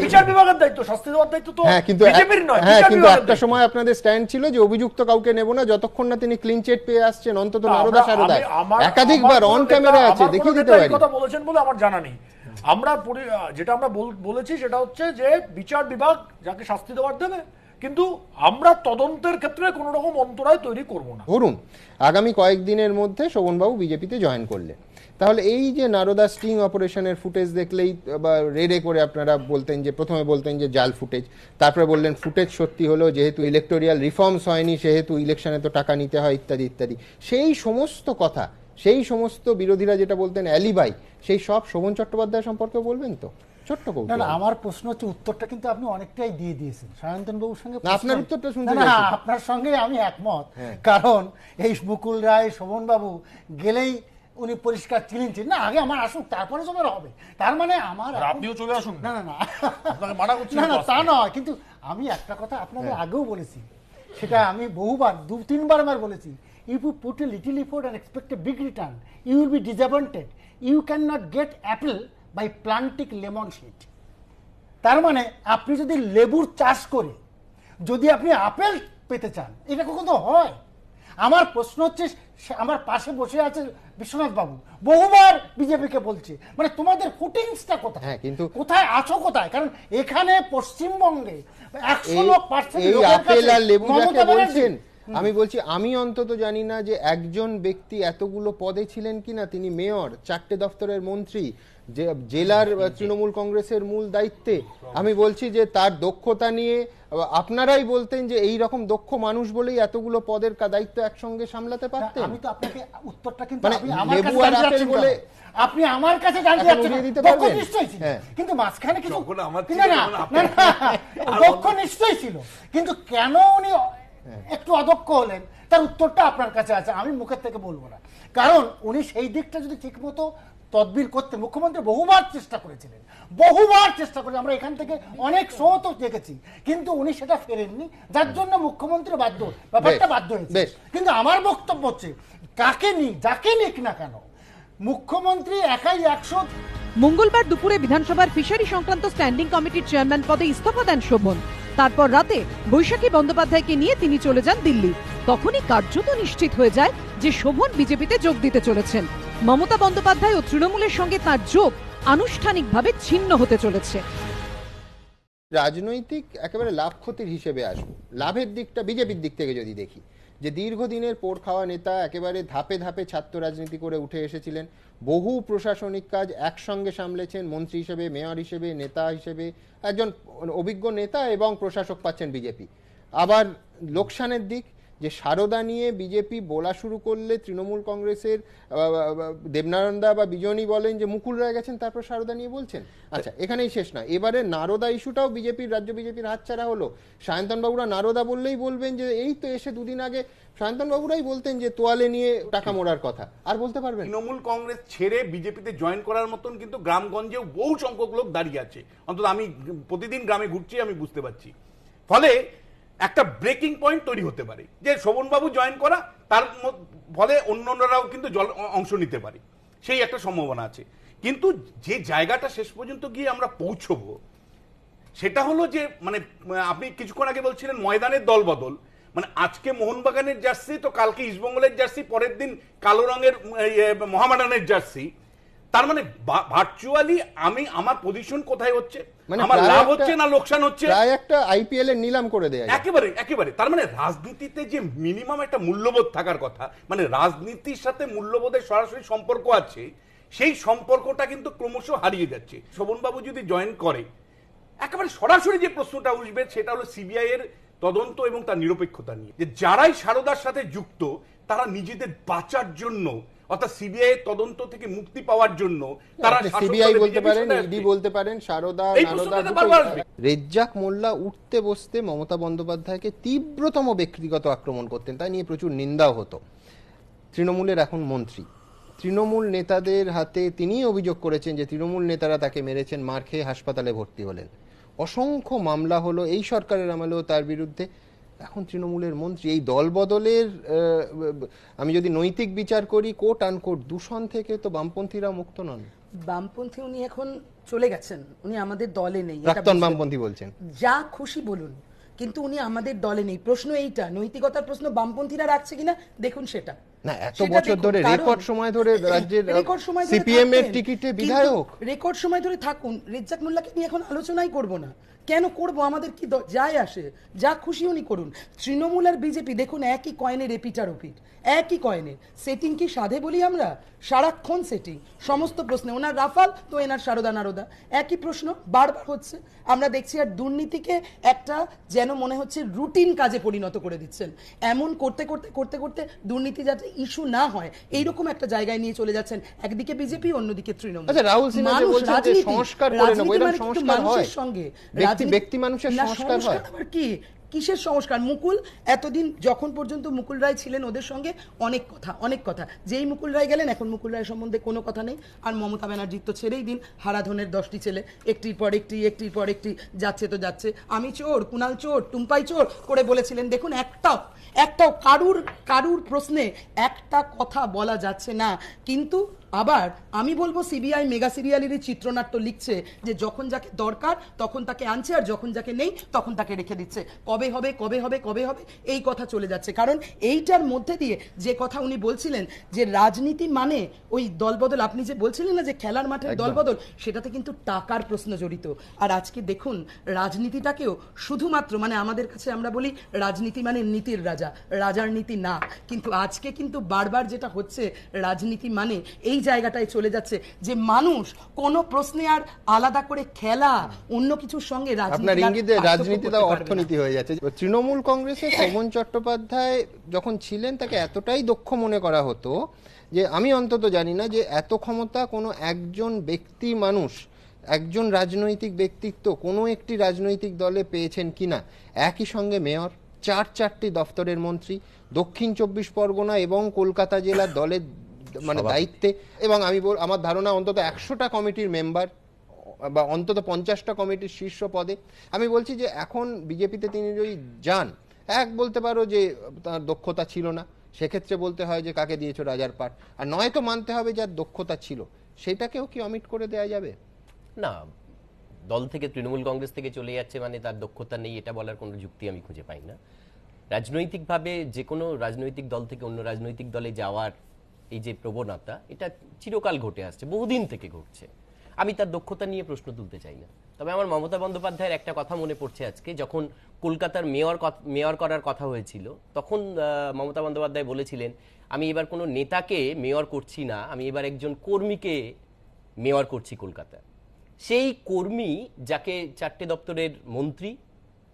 বিচার বিভাগের দায়িত্ব, শাস্তি দেওয়ার দায়িত্ব তো বিজেপির নয়। কিন্তু একটা সময় আপনাদের স্ট্যান্ড ছিল যে অভিযুক্ত কাউকে নেব না যতক্ষণ না তিনি ক্লিন চিট পেয়ে আসছেন, অন্তত নারদা সারদায় একাধিকবার অন ক্যামেরা আছে, দেখিয়ে দিতে পারি। কথা বলেছেন বলে আমার জানা নেই। আমরা যেটা আমরা বলেছি সেটা হচ্ছে যে বিচার বিভাগ যাকে শাস্তি দেওয়ার দেবে, কিন্তু আমরা তদন্তের ক্ষেত্রে কোনো রকম অন্তরায় তৈরি করব না। ধরুন আগামী কয়েকদিনের মধ্যে শোভনবাবু বিজেপিতে জয়েন করলেন, তাহলে এই যে নারদা স্টিং অপারেশনের ফুটেজ দেখলেই বা রেডে করে আপনারা বলতেন যে, প্রথমে বলতেন যে জাল ফুটেজ, তারপরে বললেন ফুটেজ সত্যি হলো, যেহেতু ইলেকটোরিয়াল রিফর্মস হয়নি সেহেতু ইলেকশনে তো টাকা নিতে হয় ইত্যাদি ইত্যাদি, সেই সমস্ত কথা, সেই সমস্ত বিরোধীরা যেটা বলতেন অ্যালিবাই, সেই সব শোভন চট্টোপাধ্যায় সম্পর্কে বলবেন তো? ছোট্ট না না, আমার প্রশ্ন হচ্ছে, উত্তরটা কিন্তু আপনি অনেকটাই দিয়ে দিয়েছেন সায়ন্তন বাবুর সঙ্গে। আপনার উত্তরটা শুনতে না, আপনার সঙ্গে আমি একমত, কারণ এই মুকুল রায়, শোভন বাবু গেলেই উনি পরিষ্কার ক্লিন চিট না, আগে আমার আসুক তারপরে জমের হবে, তার মানে আমার আপনিও চলে আসুন। না না না, আপনাকে মানা করছি না না, তা নয়, কিন্তু আমি একটা কথা আপনাদের আগেও বলেছি, সেটা আমি বহুবার 2-3 বার বলেছি, if you put a little effort and expect a big return, you will be disappointed. You cannot get apple by planting lemon seed. তার মানে আপনি যদি লেবুর চাষ করে যদি আপনি আপেল পেতে চান, এটা কখনো হয়? আমার প্রশ্ন হচ্ছে, আমার পাশে বসে আছে বিশ্বনাথ বাবু, বহুবার বিজেপিকে বলছে, মানে তোমাদের ফুটিংসটা কোথায়? কিন্তু কোথায় আছো কোথায়? কারণ এখানে পশ্চিমবঙ্গে 100% এই আপেল আর লেবু যাকে বলছেন, আমি বলছি আমি অন্তত জানি না যে একজন ব্যক্তি এতগুলো পদে ছিলেন কিনা। তিনি মেয়র, 4টে দপ্তরের মন্ত্রী, যে জেলার তৃণমূল কংগ্রেসের মূল দায়িত্বে। আমি বলছি যে তার দক্ষতা নিয়ে আপনারাই বলতেন যে এই রকম দক্ষ মানুষ বলেই এতগুলো পদের দায়িত্ব একসঙ্গে সামলাতে পারতেন। আমি তো আপনাকে উত্তরটা কিন্তু লেবু আর আপেল বলে আপনি আমার কাছে জানতে চাচ্ছেন, নিশ্চয়ই ছিল, কিন্তু মাঝখানে কিছু দক্ষ নিশ্চয়ই ছিল, কিন্তু কেন উনি একটু অদক্ষ হলেন তার উত্তরটা আপনার কাছে আছে, আমি মুখের থেকে বলবো না, কারণ উনি সেই দিকটা যদি ঠিক মতো তদবির করতে মুখ্যমন্ত্রী বহুবার চেষ্টা করেছিলেন, আমরা এখান থেকে অনেক শো তো দেখেছি, কিন্তু উনি সেটা ফেরেননি, যার জন্য মুখ্যমন্ত্রী ব্যাপারটা বাধ্য হয়েছে। কিন্তু আমার বক্তব্য হচ্ছে যাকে নিক না কেন, মুখ্যমন্ত্রী একাই 100। মঙ্গলবার দুপুরে বিধানসভার ফিশারি সংক্রান্ত স্ট্যান্ডিং কমিটির চেয়ারম্যান পদে ইস্তফা দেন শোভন। তারপর রাতে বৈশাখী বন্দ্যোপাধ্যায়কে নিয়ে তিনি চলে যান দিল্লি। তখনই কার্যত নিশ্চিত হয়ে যায় যে শোভন বিজেপিতে যোগ দিতে চলেছেন। মমতা বন্দ্যোপাধ্যায় ও তৃণমূলের সঙ্গে তার যোগ আনুষ্ঠানিকভাবে ছিন্ন হতে চলেছে। রাজনৈতিক একেবারে লাভ ক্ষতির হিসেবে আসবো। লাভের দিকটা বিজেপির দিক থেকে যদি দেখি, যে দীর্ঘদিনের পোড় খাওয়া নেতা, একেবারে ধাপে ধাপে ছাত্র রাজনীতি করে উঠে এসেছিলেন, বহু প্রশাসনিক কাজ একসঙ্গে সামলেছেন, মন্ত্রী হিসেবে, মেয়র হিসেবে, নেতা হিসেবে একজন অভিজ্ঞ নেতা এবং প্রশাসক পাচ্ছেন বিজেপি। আবার লোকসানের দিক, যে সারদা নিয়ে বিজেপি বলা শুরু করলে তৃণমূল কংগ্রেসের দেবনারায়ণ দা বা বিজয়নী বলেন যে মুকুল রায় গেছেন, তারপর সারদা নিয়ে বলছেন। আচ্ছা, এখানেই শেষ না, এবারে নারদা ইস্যুটাও রাজ্য বিজেপির হাতছাড়া হলো। সায়ন্তন বাবুরা নারদা বললেই বলবেন যে এই তো এসে দুদিন আগে সায়ন্তন বাবুরাই বলতেন যে তোয়ালে নিয়ে টাকা মোড়ার কথা, আর বলতে পারবেন। তৃণমূল কংগ্রেস ছেড়ে বিজেপিতে জয়েন করার মতন কিন্তু গ্রামগঞ্জেও বহু সংখ্যক লোক দাঁড়িয়ে আছে, অন্তত আমি প্রতিদিন গ্রামে ঘুরছি, আমি বুঝতে পারছি। ফলে একটা ব্রেকিং পয়েন্ট তৈরি হতে পারে যে শোভনবাবু জয়েন করা, তার ফলে অন্যরাও কিন্তু অংশ নিতে পারে, সেই একটা সম্ভাবনা আছে। কিন্তু যে জায়গাটা শেষ পর্যন্ত গিয়ে আমরা পৌঁছবো সেটা হলো যে, মানে আপনি কিছুক্ষণ আগে বলছিলেন ময়দানের দল বদল, মানে আজকে মোহনবাগানের জার্সি তো কালকে ইস্টবেঙ্গলের জার্সি, পরের দিন কালো রঙের মোহামেডানের জার্সি। তার মানে ভার্চুয়ালি আমার পজিশন কোথায় হচ্ছে, আমার লাভ হচ্ছে না লোকসান হচ্ছে, প্রায় একটা আইপিএল এর নিলাম করে দেয় একেবারে। তার মানে রাজনীতিতে যে মিনিমাম একটা মূল্যবোধ থাকার কথা, মানে রাজনীতির সাথে মূল্যবোধের সরাসরি সম্পর্ক আছে, সেই সম্পর্কটা কিন্তু ক্রমশ হারিয়ে যাচ্ছে। শোভনবাবু যদি জয়েন করে, একেবারে সরাসরি যে প্রশ্নটা উঠবে সেটা হলো সিবিআই এর তদন্ত এবং তার নিরপেক্ষতা নিয়ে, যে যারাই সারদার সাথে যুক্ত তারা নিজেদের বাঁচার জন্য, অর্থাৎ সিবিআই এর তদন্ত থেকে মুক্তি পাওয়ার জন্য তারা সিবিআই বলতে পারেন, ইডি বলতে পারেন, সারদা, রেজ্জাক মোল্লা উঠতে বসতে মমতা বন্দ্যোপাধ্যায়কে তীব্রতম ব্যক্তিগত আক্রমণ করতেন, তাই নিয়ে প্রচুর নিন্দাও হতো। তৃণমূলের এখন মন্ত্রী, তৃণমূল নেতাদের হাতে তিনি অভিযোগ করেছেন যে তৃণমূল নেতারা তাকে মেরেছেন, মার খেয়ে হাসপাতালে ভর্তি হলেন। অসংখ্য মামলা হলো এই সরকারের আমলেও তার বিরুদ্ধে। এখন তৃণমূলের মন্ত্রী, এই দল বদলের আমি যদি নৈতিক বিচার করি, কোট আনকোট দূষণ থেকে তো বামপন্থীরা মুক্ত নন। বামপন্থী উনি এখন চলে গেছেন, উনি আমাদের দলে নেই। প্রাক্তন বামপন্থী বলছেন, যা খুশি বলুন, কিন্তু উনি আমাদের দলে নেই। প্রশ্ন এইটা, নৈতিকতার প্রশ্ন বামপন্থীরা রাখছে কিনা দেখুন সেটা। না, এত বছর ধরে রেকর্ড সময় ধরে রাজ্যের সিপিএম এর টিকিটে বিধায়ক, রেকর্ড সময় ধরে থাকুন। রেজ্জাক মোল্লাকে নিয়ে এখন আলোচনাই করব না, কেন করব? আমাদের কি যায় আসে? যা খুশি উনি করুন। তৃণমূল আর বিজেপি দেখুন একই কয়েনের এপিটার ওপিট, একই কয়েনের। সেটিং কি সাধে বলি আমরা? সারাক্ষণ সেটিং, সমস্ত প্রশ্নে। ওনার রাফাল তো এনার সারদা নারদা, একই প্রশ্ন বারবার হচ্ছে। আমরা দেখছি আর দুর্নীতিকে একটা যেন মনে হচ্ছে রুটিন কাজে পরিণত করে দিচ্ছেন। এমন করতে করতে করতে করতে দুর্নীতি যাতে ইস্যু না হয় এইরকম একটা জায়গায় নিয়ে চলে যাচ্ছেন, একদিকে বিজেপি অন্যদিকে তৃণমূল। আচ্ছা, রাহুল সিনহা যে বলছেন যে সংস্কার করে নেব, এরকম সংস্কার হয় মানুষের সঙ্গে, ব্যক্তি মানুষের সংস্কার হয়? আবার কি কিসের সংস্কার? মুকুল এতদিন যখন পর্যন্ত মুকুল রায় ছিলেন ওদের সঙ্গে অনেক কথা, যেই মুকুল রায় গেলেন এখন মুকুল রায় সম্বন্ধে কোনো কথা নেই। আর মমতা ব্যানার্জির তো ছেড়েই দিন, হারাধনের 10টি ছেলে একটির পর একটি যাচ্ছে তো যাচ্ছে। আমি চোর, কুনাল চোর, টুম্পাই চোর করে বলেছিলেন। দেখুন একটাও কারুর প্রশ্নে একটা কথা বলা যাচ্ছে না। কিন্তু আবার আমি বলবো সিবিআই মেগা সিরিয়ালেরই চিত্রনাট্য লিখছে, যে যখন যাকে দরকার তখন তাকে আনছে, আর যখন যাকে নেই তখন তাকে রেখে দিচ্ছে। কবে হবে এই কথা চলে যাচ্ছে। কারণ এইটার মধ্যে দিয়ে যে কথা উনি বলছিলেন যে রাজনীতি মানে ওই দলবদল, আপনি যে বলছিলেন না যে খেলার মাঠের দলবদল, সেটাতে কিন্তু টাকার প্রশ্ন জড়িত। আর আজকে দেখুন রাজনীতিটাকেও শুধুমাত্র, মানে আমাদের কাছে আমরা বলি রাজনীতি মানে নীতির রাজার নীতি না, কিন্তু আজকে কিন্তু বারবার যেটা হচ্ছে রাজনীতি মানে এই জায়গাটায় চলে যাচ্ছে যে মানুষ কোন প্রশ্নে আর আলাদা করে খেলা অন্য কিছুর সঙ্গে রাজনীতিটা অর্থনীতি হয়ে যাচ্ছে। তৃণমূল কংগ্রেসের শোভন চট্টোপাধ্যায় যখন ছিলেন তাকে এতটাই দক্ষ মনে করা হতো যে আমি অন্তত জানি না যে এত ক্ষমতা কোনো একজন ব্যক্তি মানুষ, একজন রাজনৈতিক ব্যক্তিত্ব কোনো একটি রাজনৈতিক দলে পেয়েছেন কিনা। একই সঙ্গে মেয়র, চারটি দপ্তরের মন্ত্রী, দক্ষিণ 24 পরগনা এবং কলকাতা জেলার দলের মানে দায়িত্বে, এবং আমি আমার ধারণা অন্তত 100টা কমিটির মেম্বার বা অন্তত 50টা কমিটির শীর্ষ পদে। আমি বলছি যে এখন বিজেপিতে তিনি যদি যান, বলতে পারো যে তার দক্ষতা ছিল না, সেক্ষেত্রে বলতে হয় যে কাকে দিয়েছো রাজার পাট, আর নয়তো মানতে হবে যার দক্ষতা ছিল সেটাকেও কি অমিট করে দেওয়া যাবে? না, দল থেকে তৃণমূল কংগ্রেস থেকে চলে যাচ্ছে মানে তার দক্ষতা নেই, এটা বলার কোনো যুক্তি আমি খুঁজে পাই না। রাজনৈতিকভাবে যে কোনো রাজনৈতিক দল থেকে অন্য রাজনৈতিক দলে যাওয়ার এই যে প্রবণতা, এটা চিরকাল ঘটে আসছে, বহুদিন থেকে ঘটছে। আমি তার দক্ষতা নিয়ে প্রশ্ন তুলতে চাই না। তবে আমার মমতা বন্দ্যোপাধ্যায়ের একটা কথা মনে পড়ছে আজকে, যখন কলকাতার মেয়র করার কথা হয়েছিল, তখন মমতা বন্দ্যোপাধ্যায় বলেছিলেন, আমি এবার কোনো নেতাকে মেয়র করছি না, আমি এবার একজন কর্মীকে মেয়র করছি কলকাতা। সেই কর্মী, যাকে 4টে দপ্তরের মন্ত্রী,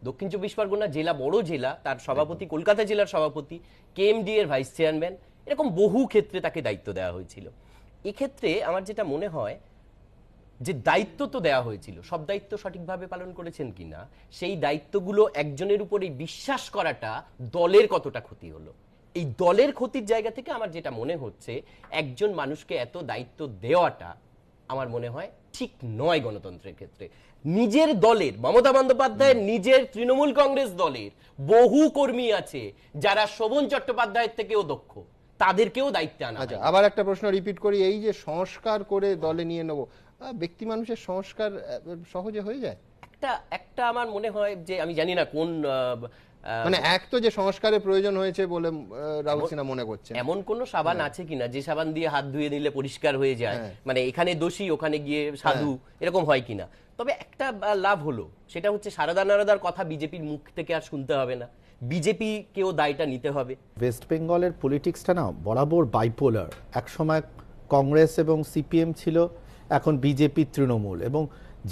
দক্ষিণ 24 পরগনা জেলা, বড় জেলা, তার সভাপতি, কলকাতা জেলার সভাপতি, কেএমডি এর ভাইস চেয়ারম্যান, এরকম বহু ক্ষেত্রে তাকে দায়িত্ব দেওয়া হয়েছিল। এক্ষেত্রে আমার যেটা মনে হয় যে দায়িত্ব তো দেওয়া হয়েছিল, সব দায়িত্ব সঠিকভাবে পালন করেছেন কিনা, সেই দায়িত্বগুলো একজনের উপরে বিশ্বাস করাটা দলের কতটা ক্ষতি হলো, এই দলের ক্ষতির জায়গা থেকে আমার যেটা মনে হচ্ছে, একজন মানুষকে এত দায়িত্ব দেওয়াটা আমার মনে হয় ঠিক নয় গণতন্ত্রের ক্ষেত্রে। নিজের দলের, মমতা বন্দ্যোপাধ্যায়ের নিজের তৃণমূল কংগ্রেস দলের বহু কর্মী আছে যারা শোভন চট্টোপাধ্যায়ের থেকেও দক্ষ, তাদেরকেও দায়িত্বে আনা। আচ্ছা, আবার একটা প্রশ্ন রিপিট করি, এই যে সংস্কার করে দলে নিয়ে নেব, ব্যক্তি মানুষের সংস্কার সহজে হয়ে যায়? একটা আমার মনে হয় যে, আমি জানি না কোন মানে এক তো যে সংস্কারের প্রয়োজন হয়েছে বলে রাহুল সিনহা মনে করছে, এমন কোন সাবান আছে কিনা যে সাবান দিয়ে হাত ধুয়ে নিলে পরিষ্কার হয়ে যায়, মানে এখানে দোষী ওখানে গিয়ে সাধু, এরকম হয় কিনা। তবে একটা লাভ হলো, সেটা হচ্ছে সারদা নারদার কথা বিজেপির মুখ থেকে আর শুনতে হবে না, বিজেপি কেও দায়টা নিতে হবে। ওয়েস্ট বেঙ্গলের পলিটিক্সটা না বরাবর বাইপোলার, একসময় কংগ্রেস এবং সিপিএম ছিল, এখন বিজেপি তৃণমূল, এবং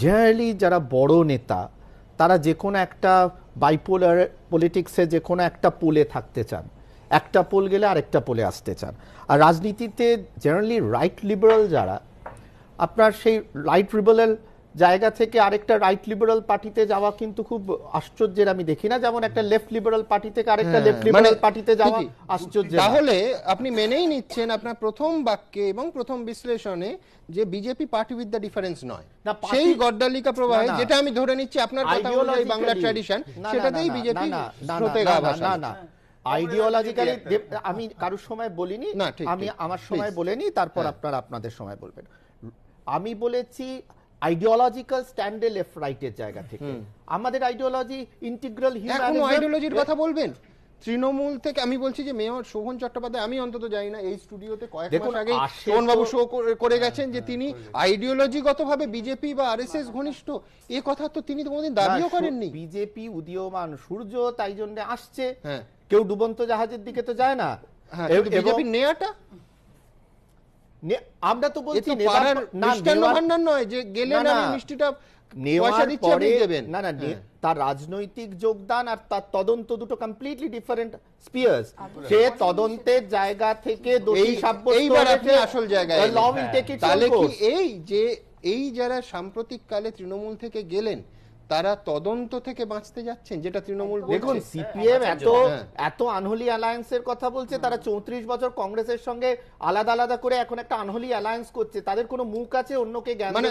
জেনারেলি যারা বড় নেতা তারা যে কোনো একটা বাইপোলার পলিটিক্সে যে কোনো একটা পোলে থাকতে চান, একটা পোল গেলে আরেকটা পোলে আসতে চান। আর রাজনীতিতে জেনারেলি রাইট লিবারাল যারা, আপনার সেই রাইট লিবারাল জায়গা থেকে আরেকটা রাইট লিবারাল পার্টিতে যাওয়া কিন্তু খুব আশ্চর্যের আমি দেখি না, যেমন একটা লেফট লিবারাল পার্টি থেকে আরেকটা লেফট লিবারাল পার্টিতে যাওয়া আশ্চর্য। তাহলে আপনি মেনেই নিচ্ছেন আপনার প্রথম বাক্যে এবং প্রথম বিশ্লেষণে যে BJP party with the difference নয়, সেই গড্ডালিকা প্রবাহে, যেটা আমি ধরে নিচ্ছি আপনার কথা অনুযায়ী বাংলা ট্র্যাডিশন, সেটাতেই বিজেপি স্রোতে গা ভাসা। না, আইডিওলজিক্যালি আমি কারোর সময় বলিনি, আমি আমার সময় বলিনি, তারপর আপনাদের সময় বলবেন। আমি বলেছি আইডিওলজিক্যাল স্ট্যান্ডে লেফট রাইটের জায়গা থেকে, আমাদের আইডিওলজি ইন্টিগ্রাল হিউম্যানিজম। আইডিওলজির কথা বলবেন তৃণমূল থেকে? আমি বলছি যে মেয়র শোভন চট্টোপাধ্যায়, আমি অন্তত জানি না, এই স্টুডিওতে কয়েক মাস আগে শোভন বাবু শো করে গেছেন যে তিনি আইডিওলজিগতভাবে বিজেপি বা আরএসএস ঘনিষ্ঠ, এই কথা তো তিনি কোনোদিন দাবিও করেননি। বিজেপি উদীয়মান সূর্য, তাই জন্য আসছে, কেউ ডুবন্ত জাহাজের দিকে তো যায় না। বিজেপির নেয়াটা আমরা তো বলছি ভান্ডার নয় যে গেলেন আমি মিষ্টিটা তার রাজনৈতিক যোগদান আর তার তদন্ত দুটো কমপ্লিটলি ডিফারেন্ট স্পিয়ার্স। সে তদন্তের জায়গা থেকে দোষী সাব্যস্ত, এইবার আপনি আসল জায়গায় তাহলে কি এই যে এই যারা সাম্প্রতিক কালে তৃণমূল থেকে গেলেন তারা তদন্ত থেকে বাঁচতে যাচ্ছেন, যেটা তৃণমূল বলছে? দেখুন, সিপিএম এত আনহোলি অ্যালায়েন্সের কথা বলছে, তারা 34 বছর কংগ্রেসের সঙ্গে আলাদা আলাদা করে এখন একটা আনহোলি অ্যালায়েন্স করছে, তাদের কোনো মুখ আছে অন্যকে জ্ঞান দেওয়া? মানে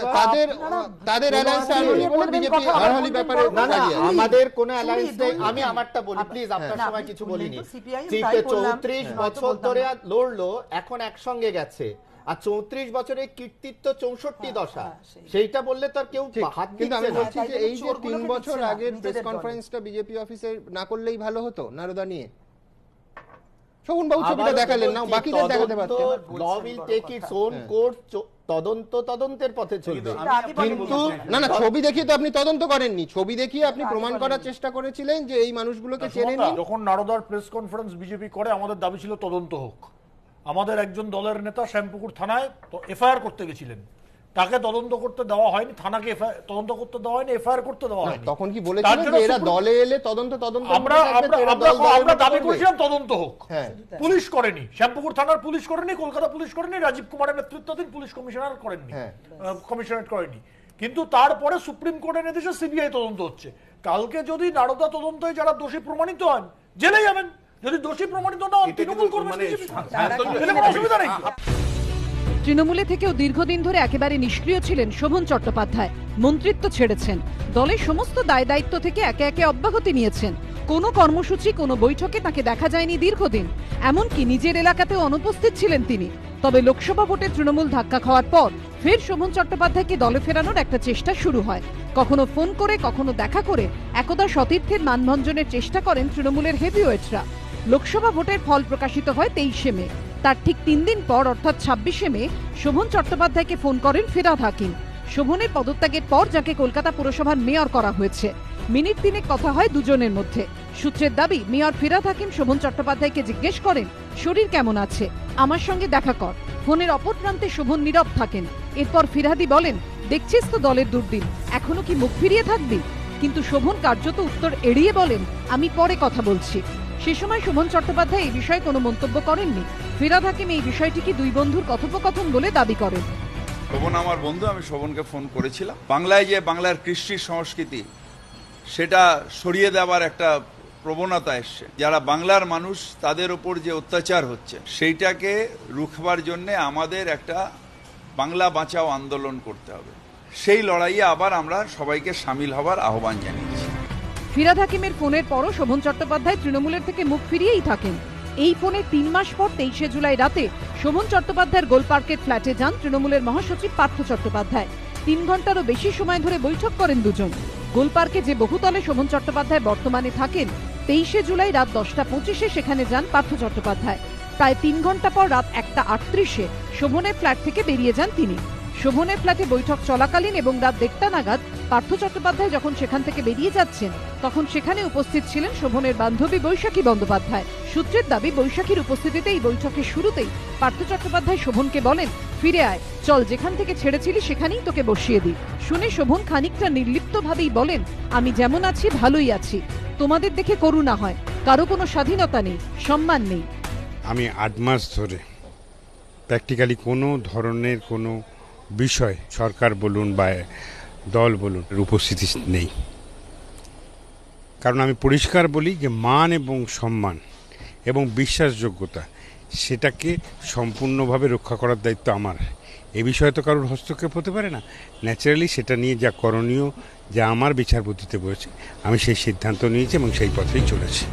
তাদের অ্যালায়েন্স আনহোলি বলে বিজেপি আনহোলি ব্যাপারে না, আমাদের কোনো অ্যালায়েন্স নেই। আমি আমারটা বলি প্লিজ, আপনার সময় কিছু বলিনি। 34 বছর ধরে লড়লো, এখন একসঙ্গে গেছে, আর 34 বছরের কীর্তিত্ব 64 দশা, সেইটা বললে তো আর কেউ হাত দিচ্ছে না। কিন্তু আমি বলছি যে এই যে 3 বছর আগের প্রেস কনফারেন্সটা বিজেপি অফিসে না করলেই ভালো হতো নারদা নিয়ে। শোভন বাবু ছবিটা দেখালেন না, বাকিদের দেখাতে পারতেন। Law will take its own course, তদন্তের পথে চলবে। কিন্তু না, ছবি দেখিয়ে তো আপনি তদন্ত করেননি, ছবি দেখিয়ে আপনি প্রমাণ করার চেষ্টা করেছিলেন যে এই মানুষগুলোকে চেনে নি। যখন নারদার প্রেস কনফারেন্স বিজেপি করে, আমাদের দাবি ছিল তদন্ত হোক। আমাদের একজন দলের নেতা শ্যামপুকুর থানায় এফআইআর করতে গেছিলেন, তাকে তদন্ত করতে দেওয়া হয়নি, থানাকে তদন্ত করতে দেওয়া হয়নি, এফআইআর করতে দেওয়া হয়নি। তখন কি বলেছিলেন যে এরা দলে এলে তদন্ত আমরা দাবি করেছিলাম তদন্ত হোক, পুলিশ করেনি, শ্যামপুকুর থানার পুলিশ করেনি, কলকাতা পুলিশ করেনি, রাজীব কুমারের নেতৃত্বাধীন পুলিশ কমিশনার করেননি, কমিশনারেট করেনি। কিন্তু তারপরে সুপ্রিম কোর্টের নির্দেশে সিবিআই তদন্ত হচ্ছে। কালকে যদি নারদা তদন্তে যারা দোষী প্রমাণিত হন, জেলে যাবেন। যদি দোষী প্রমাণিত না হন, তৃণমূল করবেন, অসুবিধা নেই। তৃণমূলে থেকেও দীর্ঘদিন ধরে একেবারে নিষ্ক্রিয় ছিলেন শোভন চট্টোপাধ্যায়। মন্ত্রিত্ব ছেড়েছেন, দলের সমস্ত দায় দায়িত্ব থেকে একে একে অব্যাহতি নিয়েছেন। কোনো কর্মসূচি, কোনো বৈঠকে তাকে দেখা যায়নি দীর্ঘদিন। এমনকি নিজের এলাকাতেও অনুপস্থিত ছিলেন তিনি। তবে লোকসভা ভোটে তৃণমূল ধাক্কা খাওয়ার পর ফের শোভন চট্টোপাধ্যায়কে দলে ফেরানোর একটা চেষ্টা শুরু হয়। কখনো ফোন করে, কখনো দেখা করে একদা সতীর্থের মানভঞ্জনের চেষ্টা করেন তৃণমূলের হেভিওয়েটরা। লোকসভা ভোটের ফল প্রকাশিত হয় 23শে মে। তার ঠিক 3 দিন পর অর্থাৎ 26শে মে শোভন চট্টোপাধ্যায়কে ফোন করেন ফিরহাদ হাকিম। শোভনের পদত্যাগের পর যাকে কলকাতা পুরসভার মেয়র করা হয়েছে। মিনিট 3 কথা হয় দুজনের মধ্যে। সূত্রের দাবি, মেয়র ফিরহাদ হাকিম শোভন চট্টোপাধ্যায়কে জিজ্ঞেস করেন শরীর কেমন আছে, আমার সঙ্গে দেখা কর। ফোনের অপর প্রান্তে শোভন নীরব থাকেন। এরপর ফিরহাদি বলেন, দেখছিস তো দলের দুর্দিন, এখনো কি মুখ ফিরিয়ে থাকবি? কিন্তু শোভন কার্যত উত্তর এড়িয়ে বলেন, আমি পরে কথা বলছি। সে সময় শোভন চট্টোপাধ্যায় এই বিষয়ে কোনো মন্তব্য করেননি। ফিরহাদ হাকিম এই বিষয়টিকে দুই বন্ধুর কথোপকথন বলে দাবি করেন। শোভন আমার বন্ধু, আমি শোভনকে ফোন করেছিলাম। বাংলায় যে বাংলার কৃষ্টি সংস্কৃতি সেটা সরিয়ে দেওয়ার একটা প্রবণতা এসছে, যারা বাংলার মানুষ তাদের ওপর যে অত্যাচার হচ্ছে সেইটাকে রুখবার জন্য আমাদের একটা বাংলা বাঁচাও আন্দোলন করতে হবে। সেই লড়াইয়ে আবার আমরা সবাইকে সামিল হবার আহ্বান জানিয়েছি। ফিরহাদ হাকিমের ফোনের পরও শোভন চট্টোপাধ্যায় তৃণমূলের থেকে মুখ ফিরিয়েই থাকেন। এই ফোনের 3 মাস পর 23শে জুলাই রাতে শোভন চট্টোপাধ্যায়ের গোলপার্কের ফ্ল্যাটে যান তৃণমূলের মহাসচিব পার্থ চট্টোপাধ্যায়। 3 ঘন্টারও বেশি সময় ধরে বৈঠক করেন দুজন। গোলপার্কে যে বহুতলে শোভন চট্টোপাধ্যায় বর্তমানে থাকেন, 23শে জুলাই রাত 10:25-এ সেখানে যান পার্থ চট্টোপাধ্যায়। প্রায় 3 ঘন্টা পর রাত 1:38-এ শোভনের ফ্ল্যাট থেকে বেরিয়ে যান তিনি। শোভনের ফ্ল্যাটে বৈঠক চলাকালীন এবং রাত 1টা নাগাদ পার্থ চট্টোপাধ্যায় যখন সেখান থেকে বেরিয়ে যাচ্ছেন, তখন সেখানে উপস্থিত ছিলেন শোভনের বান্ধবী বৈশাখী বন্দ্যোপাধ্যায়। সূত্রের দাবি, বৈশাখীর উপস্থিতিতে এই বৈঠকের শুরুতেই পার্থ চট্টোপাধ্যায় শোভনকে বলেন, ফিরে আয়, চল, যেখান থেকে ছেড়েছিলি সেখানেই তোকে বসিয়ে দিই। শুনে শোভন খানিকটা নির্লিপ্তভাবেই বলেন, আমি যেমন আছি ভালোই আছি, তোমাদের দেখে করুণা হয়, কারো কোনো স্বাধীনতা নেই, সম্মান নেই। আমি 8 মাস ধরে প্র্যাকটিক্যালি কোনো ধরনের কোনো বিষয়, সরকার বলুন বা দল বলুন, উপস্থিতি নেই। কারণ আমি পরিষ্কার বলি যে মান এবং সম্মান এবং বিশ্বাসযোগ্যতা সেটাকে সম্পূর্ণভাবে রক্ষা করার দায়িত্ব আমার। এ বিষয়ে তো কারোর হস্তক্ষেপ হতে পারে না। ন্যাচারালি সেটা নিয়ে যা করণীয়, যা আমার বিচার বুদ্ধিতে বলেছে, আমি সেই সিদ্ধান্ত নিয়েছি এবং সেই পথেই চলেছি।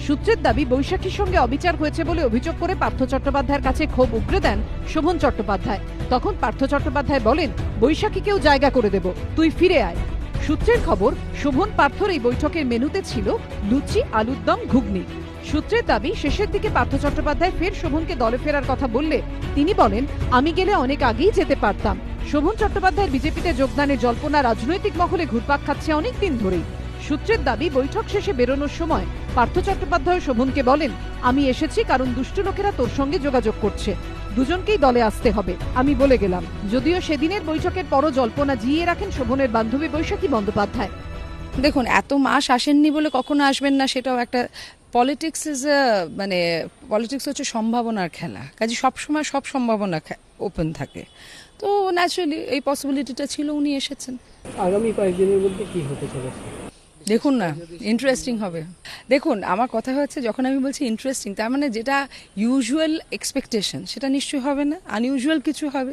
সূত্রের দাবি, বৈশাখীর সঙ্গে অবিচার হয়েছে বলে অভিযোগ করে পার্থ চট্টোপাধ্যায়ের কাছে ক্ষোভ উগরে দেন শোভন চট্টোপাধ্যায়। তখন পার্থ চট্টোপাধ্যায় বলেন, বৈশাখীকেও জায়গা করে দেব, তুই ফিরে আয়। সূত্রের খবর, শোভন পার্থর এই বৈঠকের মেনুতে ছিল লুচি, আলুর দম, ঘুগনি। সূত্রের দাবি, শেষের দিকে পার্থ চট্টোপাধ্যায় ফের শোভনকে দলে ফেরার কথা বললে তিনি বলেন, আমি গেলে অনেক আগেই যেতে পারতাম। শোভন চট্টোপাধ্যায়ের বিজেপিতে যোগদানের জল্পনা রাজনৈতিক মহলে ঘুরপাক খাচ্ছে অনেক দিন ধরেই। সূত্রের দাবি, বৈঠক শেষে বেরোনোর সময় পার্থ চট্টোপাধ্যায় শোভনকে বলেন, আমি এসেছি কারণ দুষ্ট লোকেরা তোর সঙ্গে যোগাযোগ করছে, দুজনকেই দলে আসতে হবে, আমি বলে গেলাম। যদিও সেদিনের বৈঠকের পরও জল্পনা জিইয়ে রাখেন শোভনের বান্ধবী বৈশাখী বন্দ্যোপাধ্যায়। দেখুন, এত মাস আসেননি বলে কখনো আসবেন না, সেটাও একটা পলিটিক্স পলিটিক্স হচ্ছে সম্ভাবনার খেলা। কাজে সবসময় সব সম্ভাবনা ওপেন থাকে। তো ন্যাচারালি এই পসিবিলিটিটা ছিল, উনি এসেছেন। আগামী কয়েকদিনের মধ্যে কি হতে চলেছে দেখুন না, ইন্টারেস্টিং হবে। দেখুন, আমার কথা হচ্ছে, যখন আমি বলছি ইন্টারেস্টিং, তার মানে যেটা ইউজুয়াল এক্সপেকটেশন সেটা নিশ্চয়ই হবে না, আনইউজুয়াল কিছু হবে।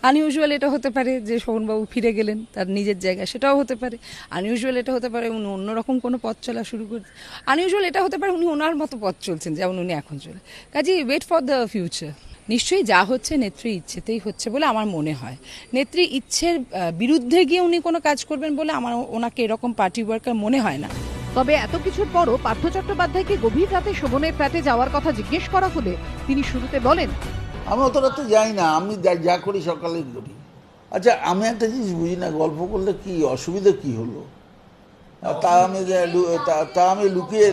আনইউজুয়াল এটা হতে পারে যে শোভনবাবু ফিরে গেলেন তার নিজের জায়গায়, সেটাও হতে পারে। আনইউজুয়াল এটা হতে পারে উনি অন্যরকম কোনো পথ চলা শুরু করছেন। আনইউজুয়াল এটা হতে পারে উনি ওনার মতো পথ চলছেন যেমন উনি এখন চলে। কাজেই ওয়েট ফর দ্য ফিউচার। নিশ্চয়ই যা হচ্ছে নেত্রী ইচ্ছেতেই হচ্ছে বলে আমার মনে হয়। নেত্রী ইচ্ছের বিরুদ্ধে গিয়ে উনি কোনো কাজ করবেন বলে আমার ওনাকে এরকম পার্টি ওয়ার্কার মনে হয় না। তবে এত কিছুর পরও পার্থ চট্টোপাধ্যায়কে গভীর রাতে শোভনের ফ্ল্যাটে যাওয়ার কথা জিজ্ঞেস করা হলে তিনি শুরুতে বলেন, আমি অত রাতে যাই না, আমি যা করি সকালেই করি। আচ্ছা, আমি একটা জিনিস বুঝি না, গল্প করলে কি অসুবিধা কি হলো? তা আমি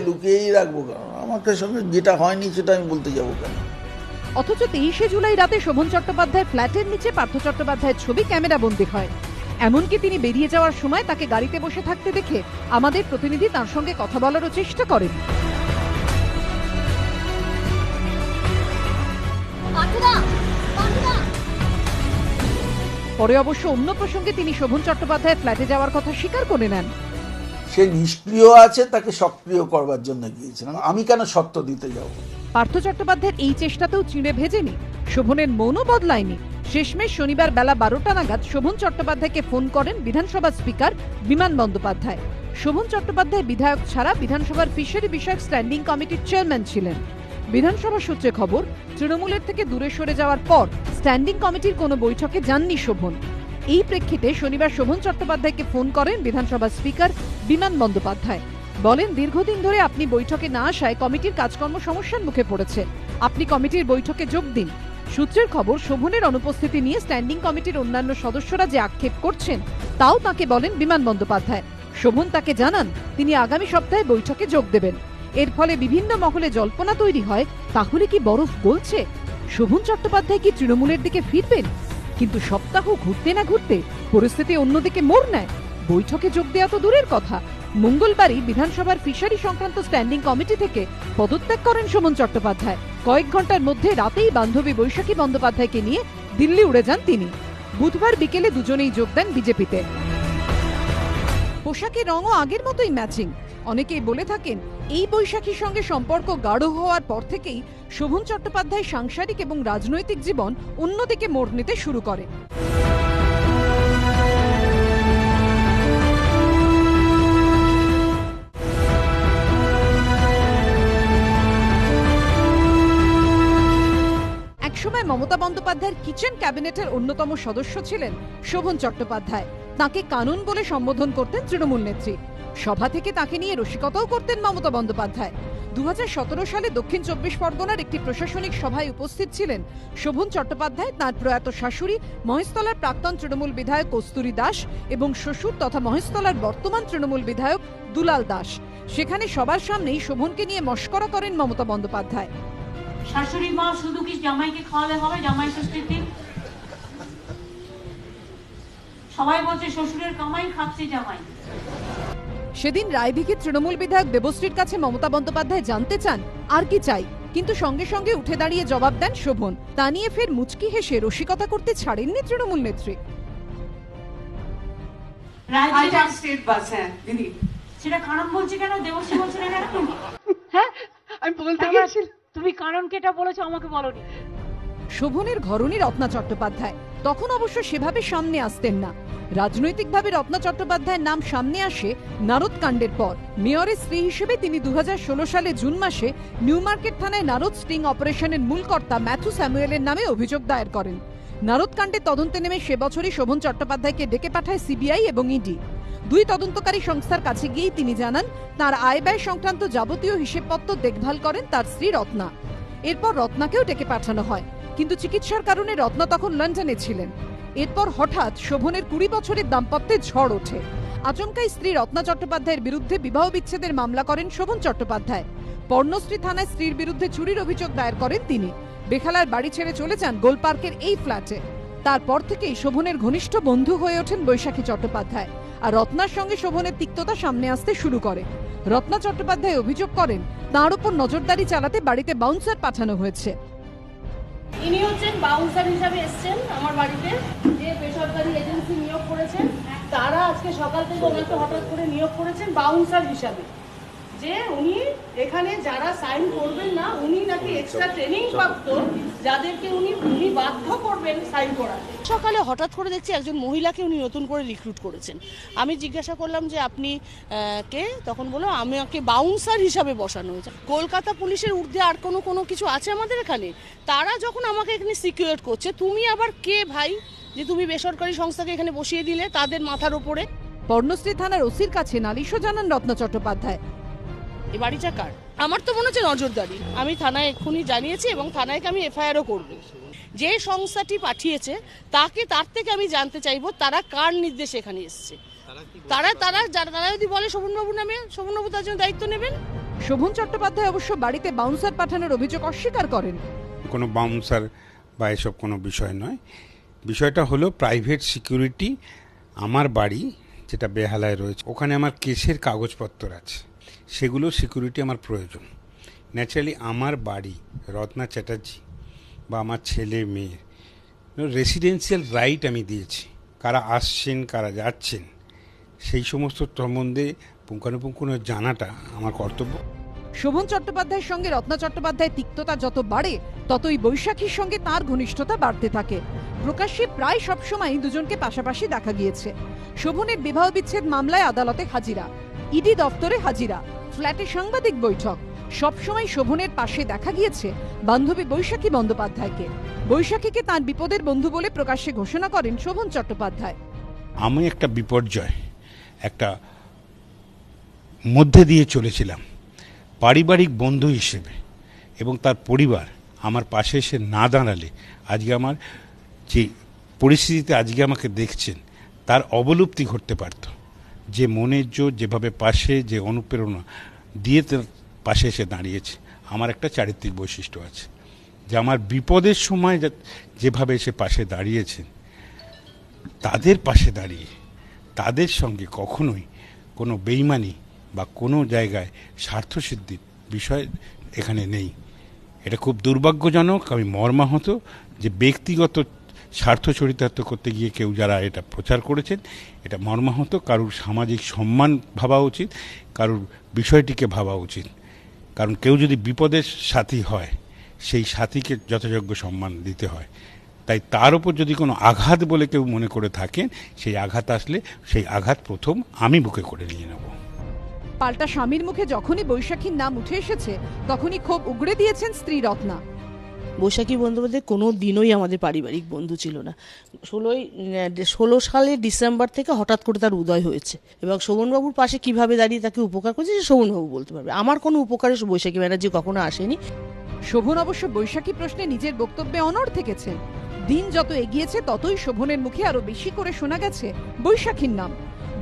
লুকিয়েই রাখবো কেন? আমাকে সঙ্গে যেটা হয়নি সেটা আমি বলতে যাবো কেন? অথচ 23শে জুলাই রাতে শোভন চট্টোপাধ্যায়ের ফ্ল্যাটের নিচে পার্থ চট্টোপাধ্যায়ের ছবি ক্যামেরা বন্দী হয়। এমনকি তিনি বেরিয়ে যাওয়ার সময় তাকে গাড়িতে বসে থাকতে দেখে আমাদের প্রতিনিধি তার সঙ্গে কথা বলারও চেষ্টা করেন। পরে অবশ্য অন্য প্রসঙ্গে তিনি শোভন চট্টোপাধ্যায়ের ফ্ল্যাটে যাওয়ার কথা স্বীকার করে নেন। সে নিষ্ক্রিয় আছে, তাকে সক্রিয় করবার জন্য গিয়েছিলাম, আমি কেন সত্য দিতে যাব? পার্থ চট্টোপাধ্যায়ের এই চেষ্টাতেও চিঁড়ে ভেজেনি, শোভনের মনও বদলায়নি। শেষমেশ শনিবার বেলা 12টা নাগাদ শোভন চট্টোপাধ্যায়কে ফোন করেন বিধানসভা স্পিকার বিমান বন্দ্যোপাধ্যায়। শোভন চট্টোপাধ্যায় বিধায়ক ছাড়া বিধানসভার ফিশারি বিষয়ক স্ট্যান্ডিং কমিটির চেয়ারম্যান ছিলেন। বিধানসভা সূত্রে খবর, তৃণমূলের থেকে দূরে সরে যাওয়ার পর স্ট্যান্ডিং কমিটির কোনো বৈঠকে যাননি শোভন। এই প্রেক্ষিতে শনিবার শোভন চট্টোপাধ্যায়কে ফোন করেন বিধানসভা স্পিকার বিমান বন্দ্যোপাধ্যায়। বলেন, দীর্ঘদিন ধরে আপনি বৈঠকে না আসায় কমিটির কাজকর্ম সমস্যার মুখে পড়েছে, আপনি কমিটির বৈঠকে যোগ দিন। সূত্রের খবর, শোভনের অনুপস্থিতি নিয়ে স্ট্যান্ডিং কমিটির অন্যান্য সদস্যরা যে আক্ষেপ করছেন তাও তাকে বলেন বিমান বন্দ্যোপাধ্যায়। শোভন তাকে জানান তিনি আগামী সপ্তাহে বৈঠকে যোগ দেবেন। এর ফলে বিভিন্ন মহলে জল্পনা তৈরি হয়, তাহলে কি বরফ গলছে? শোভন চট্টোপাধ্যায় কি তৃণমূলের দিকে ফিরবেন? কিন্তু সপ্তাহ ঘুরতে না ঘুরতে পরিস্থিতি অন্যদিকে মোড় নেয়। বৈঠকে যোগ দেওয়া তো দূরের কথা, মঙ্গলবারই বিধানসভার ফিশারি সংক্রান্ত স্ট্যান্ডিং কমিটি থেকে পদত্যাগ করেন শোভন চট্টোপাধ্যায়। কয়েক ঘন্টার মধ্যে রাতেই বান্ধবী বৈশাখী বন্দ্যোপাধ্যায়কে নিয়ে দিল্লি উড়ে যান তিনি। বুধবার বিকেলে দুজনেই যোগ দেন বিজেপিতে। পোশাকের রঙও আগের মতোই ম্যাচিং। অনেকেই বলে থাকেন, এই বৈশাখীর সঙ্গে সম্পর্ক গাঢ় হওয়ার পর থেকেই শোভন চট্টোপাধ্যায় সাংসারিক এবং রাজনৈতিক জীবন অন্যদিকে মোড় নিতে শুরু করে। একসময় মমতা বন্দ্যোপাধ্যায়ের কিচেন ক্যাবিনেটের অন্যতম সদস্য ছিলেন শোভন চট্টোপাধ্যায়। তাকে কানুন বলে সম্বোধন করতেন তৃণমূল নেত্রী। সভা থেকে তাকে নিয়ে রসিকতাও করতেন মমতা বন্দ্যোপাধ্যায়। 2017 সালে দক্ষিণ 24 পরগনার একটি প্রশাসনিক সভায় উপস্থিত ছিলেন শোভন চট্টোপাধ্যায়, তাঁর প্রয়াত শাশুড়ি, মহেশতলার প্রাক্তন তৃণমূল বিধায়ক কস্তুরী দাস এবং শ্বশুর তথা মহেশতলার বর্তমান তৃণমূল বিধায়ক দুলাল দাস। সেখানে সবার সামনেই শোভনকে নিয়ে মশকরা করেন মমতা বন্দ্যোপাধ্যায়। শাশুড়ি মা শুধু কি জামাইকে খাওয়ালে হবে? জামাই ষষ্ঠীর দিন সবাই বলছে শ্বশুরের কামাই খাচ্ছে জামাই। সেদিন রায়দিঘির তৃণমূল বিধায়ক দেবশ্রীর কাছে মমতা বন্দ্যোপাধ্যায় জানতে চান আর কি চাই, কিন্তু সঙ্গে সঙ্গে উঠে দাঁড়িয়ে জবাব দেন শোভন। তা নিয়ে ফের মুচকি হেসে রসিকতা করতে ছাড়েননি তৃণমূল নেত্রী। সেটা কারণ বলছে কেন? দেবশ্রী বলছে না কেন? হ্যাঁ, আমি বলতে গেছি তুমি কারণ কেটা বলেছো, আমাকে বলোনি। শোভনের ঘরণী রত্না চট্টোপাধ্যায় তখন অবশ্য সেভাবে সামনে আসতেন না। রাজনৈতিকভাবে রত্না চট্টোপাধ্যায়ের নাম সামনে আসে নারদ কাণ্ডের পর। মেয়রের স্ত্রী হিসেবে তিনি 2016 সালে জুন মাসে নিউ মার্কেট থানায় নারদ স্টিং অপারেশনের মূল কর্তা ম্যাথু স্যামুয়েলের নামে অভিযোগ দায়ের করেন। নারদ কাণ্ডে তদন্তে নেমে সে বছরই শোভন চট্টোপাধ্যায়কে ডেকে পাঠায় সিবিআই এবং ইডি। দুই তদন্তকারী সংস্থার কাছে গিয়েই তিনি জানান তার আয় ব্যয় সংক্রান্ত যাবতীয় হিসেবপত্র দেখভাল করেন তার স্ত্রী রত্না। এরপর রত্নাকেও ডেকে পাঠানো হয়, কিন্তু চিকিৎসার কারণে রত্না তখন লন্ডনে ছিলেন। এরপর হঠাৎ শোভনের 20 বছরের দাম্পত্যে ঝড় ওঠে। আচমকাই স্ত্রী রত্না চট্টোপাধ্যায়ের বিরুদ্ধে বিবাহ বিচ্ছেদের মামলা করেন শোভন চট্টোপাধ্যায়। পর্ণশ্রী থানায় স্ত্রীর বিরুদ্ধে চুরির অভিযোগ দায়ের করেন তিনি। বেখালার বাড়ি ছেড়ে চলে যান গোলপার্কের এই ফ্ল্যাটে। তারপর থেকেই শোভনের ঘনিষ্ঠ বন্ধু হয়ে ওঠেন বৈশাখী চট্টোপাধ্যায়, আর রত্নার সঙ্গে শোভনের তিক্ততা সামনে আসতে শুরু করে। রত্না চট্টোপাধ্যায় অভিযোগ করেন তাঁর উপর নজরদারি চালাতে বাড়িতে বাউন্সার পাঠানো হয়েছে। ইনি হচ্ছেন বাউন্সার হিসাবে এসেছেন আমার বাড়িতে, যে বেসরকারি এজেন্সি নিয়োগ করেছেন তারা আজকে সকাল থেকে ওনাকে হঠাৎ করে নিয়োগ করেছেন বাউন্সার হিসাবে, যে উনি এখানে যারা সাইন করবেন না উনি নাকি এক্সট্রা ট্রেনিং প্রাপ্ত, যাদেরকে উনি বাধ্য করবেন সাইন করাতে। সকালে হঠাৎ করে দেখছি একজন মহিলাকে উনি নতুন করে রিক্রুট করেছেন। আমি জিজ্ঞাসা করলাম যে আপনি কে? তখন বললো আমাকে বাউন্সার হিসাবে বসানো হয়েছে। কলকাতা পুলিশের ঊর্ধ্বে আর কোনো কিছু আছে আমাদের এখানে? তারা যখন আমাকে এখানে সিকিউর করছে, তুমি আবার কে ভাই যে তুমি বেসরকারি সংস্থাকে এখানে বসিয়ে দিলে তাদের মাথার উপরে? পর্ণশ্রী থানার ওসির কাছে নালিশও জানান রত্না চট্টোপাধ্যায়। এই বাড়িটা কার? আমার তো মনে হচ্ছে নজরদারি। আমি থানায় এক্ষুনি জানিয়েছি এবং থানায় আমি এফআইআরও করব। যে সংস্থাটি পাঠিয়েছে তার থেকে আমি জানতে চাইবো তারা কার নির্দেশে এখানে এসেছে। তারা যদি বলে শোভনবাবু নামে, শোভনবাবু তার জন্য দায়িত্ব নেবেন। শোভন চট্টোপাধ্যায় অবশ্য বাড়িতে বাউন্সার পাঠানোর অভিযোগ অস্বীকার করেন। কোনো বাউন্সার বা এসব কোনো বিষয় নয়। বিষয়টা হলো প্রাইভেট সিকিউরিটি। আমার বাড়ি যেটা বেহালায় রয়েছে, ওখানে আমার কেসের কাগজপত্র আছে, সেগুলো সিকিউরিটি আমার প্রয়োজন। ন্যাচারালি আমার বাড়ি রত্না চ্যাটার্জি বা আমার ছেলে মেয়ে রেসিডেন্সিয়াল রাইট আমি দিয়েছি। কারা আসছেন কারা যাচ্ছেন সেই সমস্ত সম্বন্ধে পুঙ্খানুপুঙ্খ জানাটা আমার কর্তব্য। শোভন চট্টোপাধ্যায়ের সঙ্গে রত্না চট্টোপাধ্যায়ের তিক্ততা যত বাড়ে ততই বৈশাখীর সঙ্গে তার ঘনিষ্ঠতা বাড়তে থাকে। প্রকাশ্যে প্রায় সবসময় দুজনকে পাশাপাশি দেখা গিয়েছে। শোভনের বিবাহ বিচ্ছেদ মামলায় আদালতে হাজিরা, ইডি দফতরে হাজিরা, ফ্ল্যাটে সাংবাদিক বৈঠক, সবসময় শোভনের পাশে দেখা গিয়েছে বান্ধবী বৈশাখী বন্দ্যোপাধ্যায়কে। বৈশাখীকে তার বিপদের বন্ধু বলে প্রকাশ্যে ঘোষণা করেন শোভন চট্টোপাধ্যায়। আমি একটা বিপর্যয় একটা মধ্যে দিয়ে চলেছিলাম পারিবারিক বন্ধু হিসেবে, এবং তার পরিবার আমার পাশে এসে না দাঁড়ালে আজকে আমার যে পরিস্থিতিতে আজকে আমাকে দেখছেন তার অবলুপ্তি ঘটতে পারত। যে মনের জোর, যেভাবে পাশে, যে অনুপ্রেরণা দিয়ে তার পাশে এসে দাঁড়িয়েছে। আমার একটা চারিত্রিক বৈশিষ্ট্য আছে যে আমার বিপদের সময় যেভাবে এসে পাশে দাঁড়িয়েছেন, তাদের পাশে দাঁড়িয়ে তাদের সঙ্গে কখনোই কোনো বেইমানি বা কোনো জায়গায় স্বার্থসিদ্ধির বিষয় এখানে নেই। এটা খুব দুর্ভাগ্যজনক, আমি মর্মাহত যে ব্যক্তিগত স্বার্থ চরিতার্থ করতে গিয়ে কেউ যারা এটা প্রচার করেছেন, এটা মর্মাহত। কারুর সামাজিক সম্মান ভাবা উচিত, কারুর বিষয়টিকে ভাবা উচিত। কারণ কেউ যদি বিপদের সাথী হয়, সেই সাথীকে যথাযোগ্য সম্মান দিতে হয়। তাই তার উপর যদি কোনো আঘাত বলে কেউ মনে করে থাকেন, সেই আঘাত আসলে সেই আঘাত প্রথম আমি বুকে করে নিয়ে নেব। পাল্টা স্বামীর মুখে যখনই বৈশাখীর নাম উঠে এসেছে তখনই ক্ষোভ উগড়ে দিয়েছেন স্ত্রী রত্না। বৈশাখী বন্দ্যোপাধ্যায় কোনো দিনই আমাদের পারিবারিক বন্ধু ছিল না। 16 সালের ডিসেম্বর থেকে হঠাৎ করে তার উদয় হয়েছে, এবং শোভনবাবুর পাশে কিভাবে দাঁড়িয়ে তাকে উপকার করেছে সে শোভনবাবু বলতে পারবে। আমার কোনো উপকারে বৈশাখী ব্যানার্জি কখনো আসেনি। শোভন অবশ্য বৈশাখী প্রশ্নে নিজের বক্তব্যে অনড় থেকেছেন। দিন যত এগিয়েছে ততই শোভনের মুখে আরো বেশি করে শোনা গেছে বৈশাখীর নাম।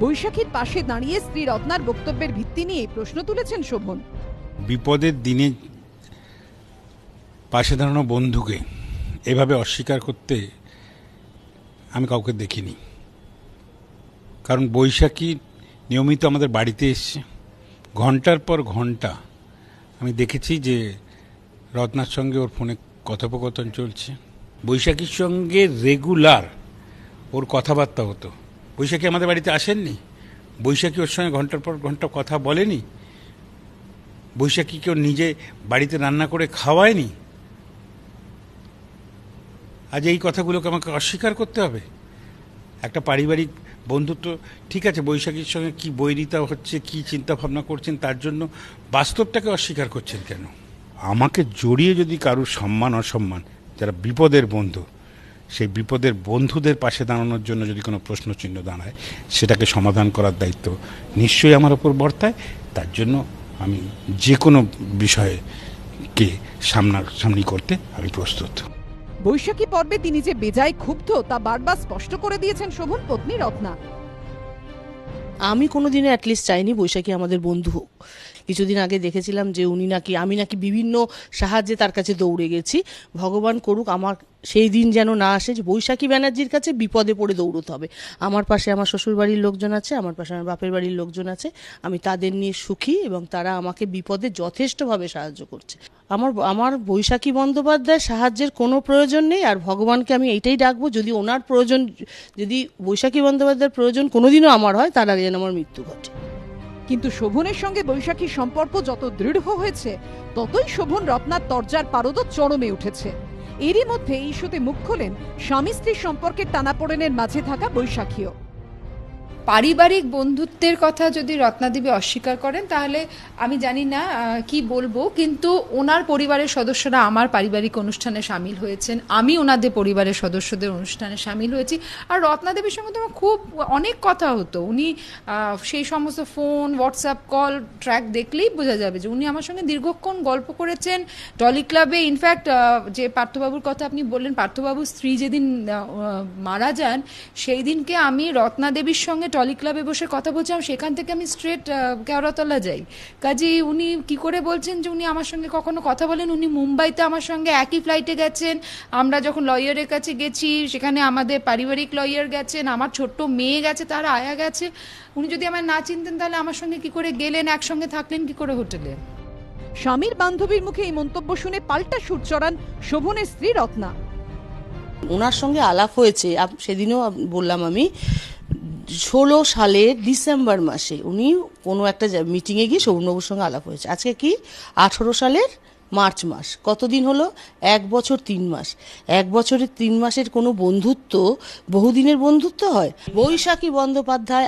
বৈশাখীর পাশে দাঁড়িয়ে স্ত্রী রত্নার বক্তব্যের ভিত্তি নিয়ে প্রশ্ন তুলেছেন শোভন। বিপদের দিনে পাশে দাঁড়ানো বন্ধুকে এভাবে অস্বীকার করতে আমি কাউকে দেখিনি। কারণ বৈশাখী নিয়মিত আমাদের বাড়িতে এসছে, ঘন্টার পর ঘন্টা আমি দেখেছি যে রত্নার সঙ্গে ওর ফোনে কথোপকথন চলছে। বৈশাখীর সঙ্গে রেগুলার ওর কথাবার্তা হতো। বৈশাখী আমাদের বাড়িতে আসেননি, বৈশাখী ওর সঙ্গে ঘন্টার পর ঘন্টা কথা বলেনি, বৈশাখীকে ওর নিজে বাড়িতে রান্না করে খাওয়ায়নি। আজ এই কথাগুলোকে আমাকে অস্বীকার করতে হবে? একটা পারিবারিক বন্ধুত্ব ঠিক আছে, বৈশাখীর সঙ্গে কি বৈরিতা হচ্ছে, কি চিন্তা ভাবনা করছেন, তার জন্য বাস্তবটাকে অস্বীকার করছেন কেন? আমাকে জড়িয়ে যদি কারুর সম্মান অসম্মান, যারা বিপদের বন্ধু, সেই বিপদের বন্ধুদের পাশে দাঁড়ানোর জন্য যদি কোনো প্রশ্নচিহ্ন দাঁড়ায়, সেটাকে সমাধান করার দায়িত্ব নিশ্চয়ই আমার ওপর বর্তায়। তার জন্য আমি যে কোনো বিষয়কে সামনাসামনি করতে আমি প্রস্তুত। বৈশাখী পর্বে তিনি যে বেজায় ক্ষুব্ধ তা বারবার স্পষ্ট করে দিয়েছেন শোভন পত্নী রত্না। আমি কোনোদিনও অ্যাটলিস্ট চাইনি বৈশাখী আমাদের বন্ধু হোক। কিছুদিন আগে দেখেছিলাম যে আমি নাকি বিভিন্ন সাহায্যে তার কাছে দৌড়ে গেছি। ভগবান করুক আমার সেই দিন যেন না আসে যে বৈশাখী ব্যানার্জির কাছে বিপদে পড়ে দৌড়তে হবে। আমার পাশে আমার শ্বশুর বাড়ির লোকজন আছে, আমার পাশে আমার বাপের বাড়ির লোকজন আছে। আমি তাদের নিয়ে সুখী এবং তারা আমাকে বিপদে যথেষ্টভাবে সাহায্য করছে। আমার বৈশাখী বন্দ্যোপাধ্যায়ের সাহায্যের কোনো প্রয়োজন নেই। আর ভগবানকে আমি এইটাই ডাকবো, যদি ওনার প্রয়োজন, যদি বৈশাখী বন্দ্যোপাধ্যায়ের প্রয়োজন কোনোদিনও আমার হয়, তার আগে যেন আমার মৃত্যু ঘটে। কিন্তু শোভনের সঙ্গে বৈশাখীর সম্পর্ক যত দৃঢ় হয়েছে ততই শোভন রত্নার তরজার পারদ চরমে উঠেছে। এরই মধ্যে এই ইস্যুতে মুখ খোলেন স্বামী স্ত্রীর সম্পর্কের টানাপোড়েনের মাঝে থাকা বৈশাখীও। পারিবারিক বন্ধুত্বের কথা যদি রত্নাদেবী অস্বীকার করেন তাহলে আমি জানি না কি বলবো, কিন্তু ওনার পরিবারের সদস্যরা আমার পারিবারিক অনুষ্ঠানে সামিল হয়েছেন, আমি ওনাদের পরিবারের সদস্যদের অনুষ্ঠানে সামিল হয়েছি। আর রত্নাদেবীর সঙ্গে তো খুব অনেক কথা হতো। উনি সেই সমস্ত ফোন, হোয়াটসঅ্যাপ কল ট্র্যাক দেখলেই বোঝা যাবে যে উনি আমার সঙ্গে দীর্ঘক্ষণ গল্প করেছেন টলি ক্লাবে। ইনফ্যাক্ট যে পার্থবাবুর কথা আপনি বললেন, পার্থবাবুর স্ত্রী যেদিন মারা যান সেই দিনকে আমি রত্নাদেবীর সঙ্গে টলি ক্লাবে বসে কথা বলছিলাম, সেখান থেকে আমি স্ট্রেট কেওড়াতলা যাই। কাজেই উনি কি করে বলছেন যে উনি আমার সঙ্গে কখনো কথা বলেন? উনি মুম্বাইতে আমার সঙ্গে একই ফ্লাইটে গেছেন, আমরা যখন লয়ারের কাছে গেছি সেখানে আমাদের পারিবারিক লয়ার গেছেন, আমার ছোট্ট মেয়ে গেছে, তার আয়া গেছে। উনি যদি আমায় না চিনতেন তাহলে আমার সঙ্গে কি করে গেলেন, একসঙ্গে থাকলেন কি করে হোটেলে? স্বামীর বান্ধবীর মুখে এই মন্তব্য শুনে পাল্টা সুর চড়ান শোভনের স্ত্রী রত্না। ওনার সঙ্গে আলাপ হয়েছে, সেদিনও বললাম আমি, 2016 সালের ডিসেম্বর মাসে উনি কোনো একটা মিটিংয়ে গিয়ে শোভনবাবুর সঙ্গে আলাপ হয়েছে। আজকে কি 18 সালের মার্চ মাস, কতদিন হলো? 1 বছর 3 মাস। 1 বছরের 3 মাসের কোনো বন্ধুত্ব বহুদিনের বন্ধুত্ব হয়? বৈশাখী বন্দ্যোপাধ্যায়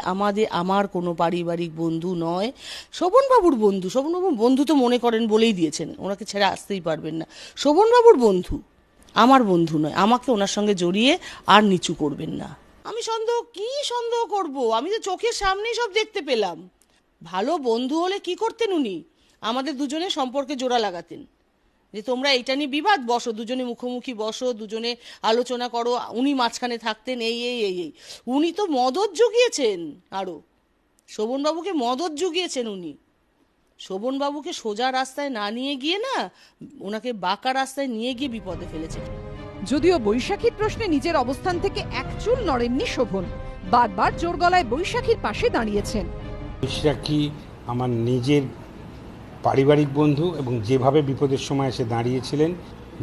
আমার কোনো পারিবারিক বন্ধু নয়, শোভনবাবুর বন্ধু। শোভনবাবুর বন্ধু তো মনে করেন বলেই দিয়েছেন, ওনাকে ছেড়ে আসতেই পারবেন না। শোভনবাবুর বন্ধু, আমার বন্ধু নয়। আমাকে ওনার সঙ্গে জড়িয়ে আর নিচু করবেন না। আমি সন্দেহ করব? আমি তো চোখের সামনেই সব দেখতে পেলাম। ভালো বন্ধু হলে কি করতেন উনি? আমাদের দুজনের সম্পর্কে জোড়া লাগাতেন, যে তোমরা এটা নিয়ে বিবাদ বসো, দুজনে মুখোমুখি বসো, দুজনে আলোচনা করো। উনি মাঝখানে থাকতেন। এই উনি তো মদত জুগিয়েছেন, আরো শোভনবাবুকে মদত জুগিয়েছেন উনি। শোভনবাবুকে সোজা রাস্তায় না নিয়ে গিয়ে না, ওনাকে বাঁকা রাস্তায় নিয়ে গিয়ে বিপদে ফেলেছেন। যদিও বৈশাখীর প্রশ্নে নিজের অবস্থান থেকে এক চুল নড়েননি শোভন, বারবার জোর গলায় বৈশাখীর পাশে দাঁড়িয়েছেন। বৈশাখী আমার নিজের পারিবারিক বন্ধু এবং যেভাবে বিপদের সময় এসে দাঁড়িয়েছিলেন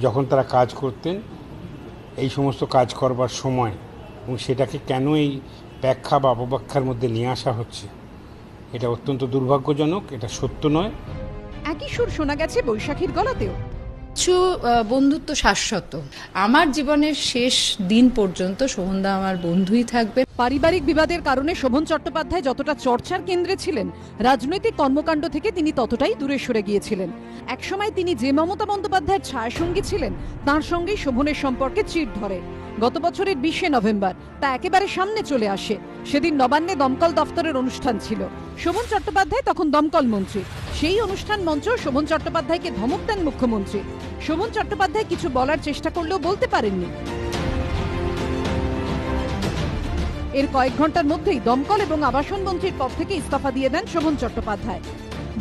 যখন তারা কাজ করতেন, এই সমস্ত কাজ করবার সময়, এবং সেটাকে কেন এই ব্যাখ্যা বা অপব্যাখ্যার মধ্যে নিয়ে আসা হচ্ছে, এটা অত্যন্ত দুর্ভাগ্যজনক, এটা সত্য নয়। একই সুর শোনা গেছে বৈশাখীর গলাতেও। কিছু বন্ধুত্ব শাশ্বত, আমার জীবনের শেষ দিন পর্যন্ত শোভনদা আমার বন্ধুই থাকবে। পারিবারিক বিবাদের কারণে শোভন চট্টোপাধ্যায় যতটা চর্চার কেন্দ্রে ছিলেন, রাজনৈতিক কর্মকাণ্ড থেকে তিনি ততটাই দূরে সরে গিয়েছিলেন। একসময় তিনি যে মমতা বন্দ্যোপাধ্যায়ের ছায়াসঙ্গী ছিলেন, তার সঙ্গেই শোভনের সম্পর্কে চিড় ধরে। গত বছরের 20শে নভেম্বর তা একেবারে সামনে চলে আসে। সেদিন নবান্নে দমকল দফতরের অনুষ্ঠান ছিল। শোভন চট্টোপাধ্যায় তখন দমকল মন্ত্রী। সেই অনুষ্ঠান মঞ্চ শোভন চট্টোপাধ্যায়কে ধমক দেন মুখ্যমন্ত্রী। শোভন চট্টোপাধ্যায় কিছু বলার চেষ্টা করলেও বলতে পারেননি। এর কয়েক ঘন্টার মধ্যেই দমকল এবং আবাসন মন্ত্রীর পদ থেকে ইস্তফা দিয়ে দেন শোভন চট্টোপাধ্যায়।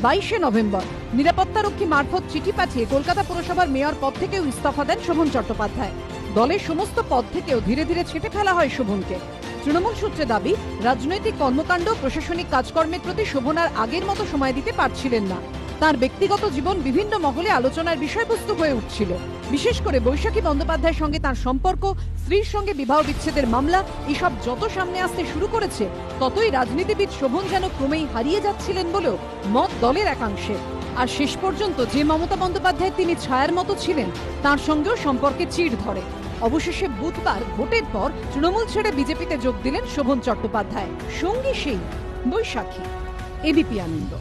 22শে নভেম্বর নিরাপত্তারক্ষী মারফত চিঠি পাঠিয়ে কলকাতা পুরসভার মেয়র পদ থেকেও ইস্তফা দেন শোভন চট্টোপাধ্যায়। দলের সমস্ত পদ থেকেও ধীরে ধীরে ছেঁটে ফেলা হয় শোভনকে। তৃণমূল সূত্রে দাবি, রাজনৈতিক কর্মকাণ্ড, প্রশাসনিক কাজকর্মের প্রতি শোভন আর আগের মতো সময় দিতে পারছিলেন না। তার ব্যক্তিগত জীবন বিভিন্ন মহলে আলোচনার বিষয়বস্তু হয়ে উঠছিল। বিশেষ করে বৈশাখী বন্দ্যোপাধ্যায়ের সঙ্গে তার সম্পর্ক, স্ত্রীর সঙ্গে বিবাহ বিচ্ছেদের মামলা, এসব যত সামনে আসতে শুরু করেছে, ততই রাজনীতিবিদ শোভন যেন ক্রমেই হারিয়ে যাচ্ছিলেন বলেও মত দলের একাংশে। আর শেষ পর্যন্ত যে মমতা বন্দ্যোপাধ্যায় তিনি ছায়ার মতো ছিলেন, তার সঙ্গেও সম্পর্কে চিড় ধরে। অবশেষে বুধবার ভোটের পর তৃণমূল ছেড়ে বিজেপিতে যোগ দিলেন শোভন চট্টোপাধ্যায়। সঙ্গী সেই বৈশাখী। এবিপি আনন্দ।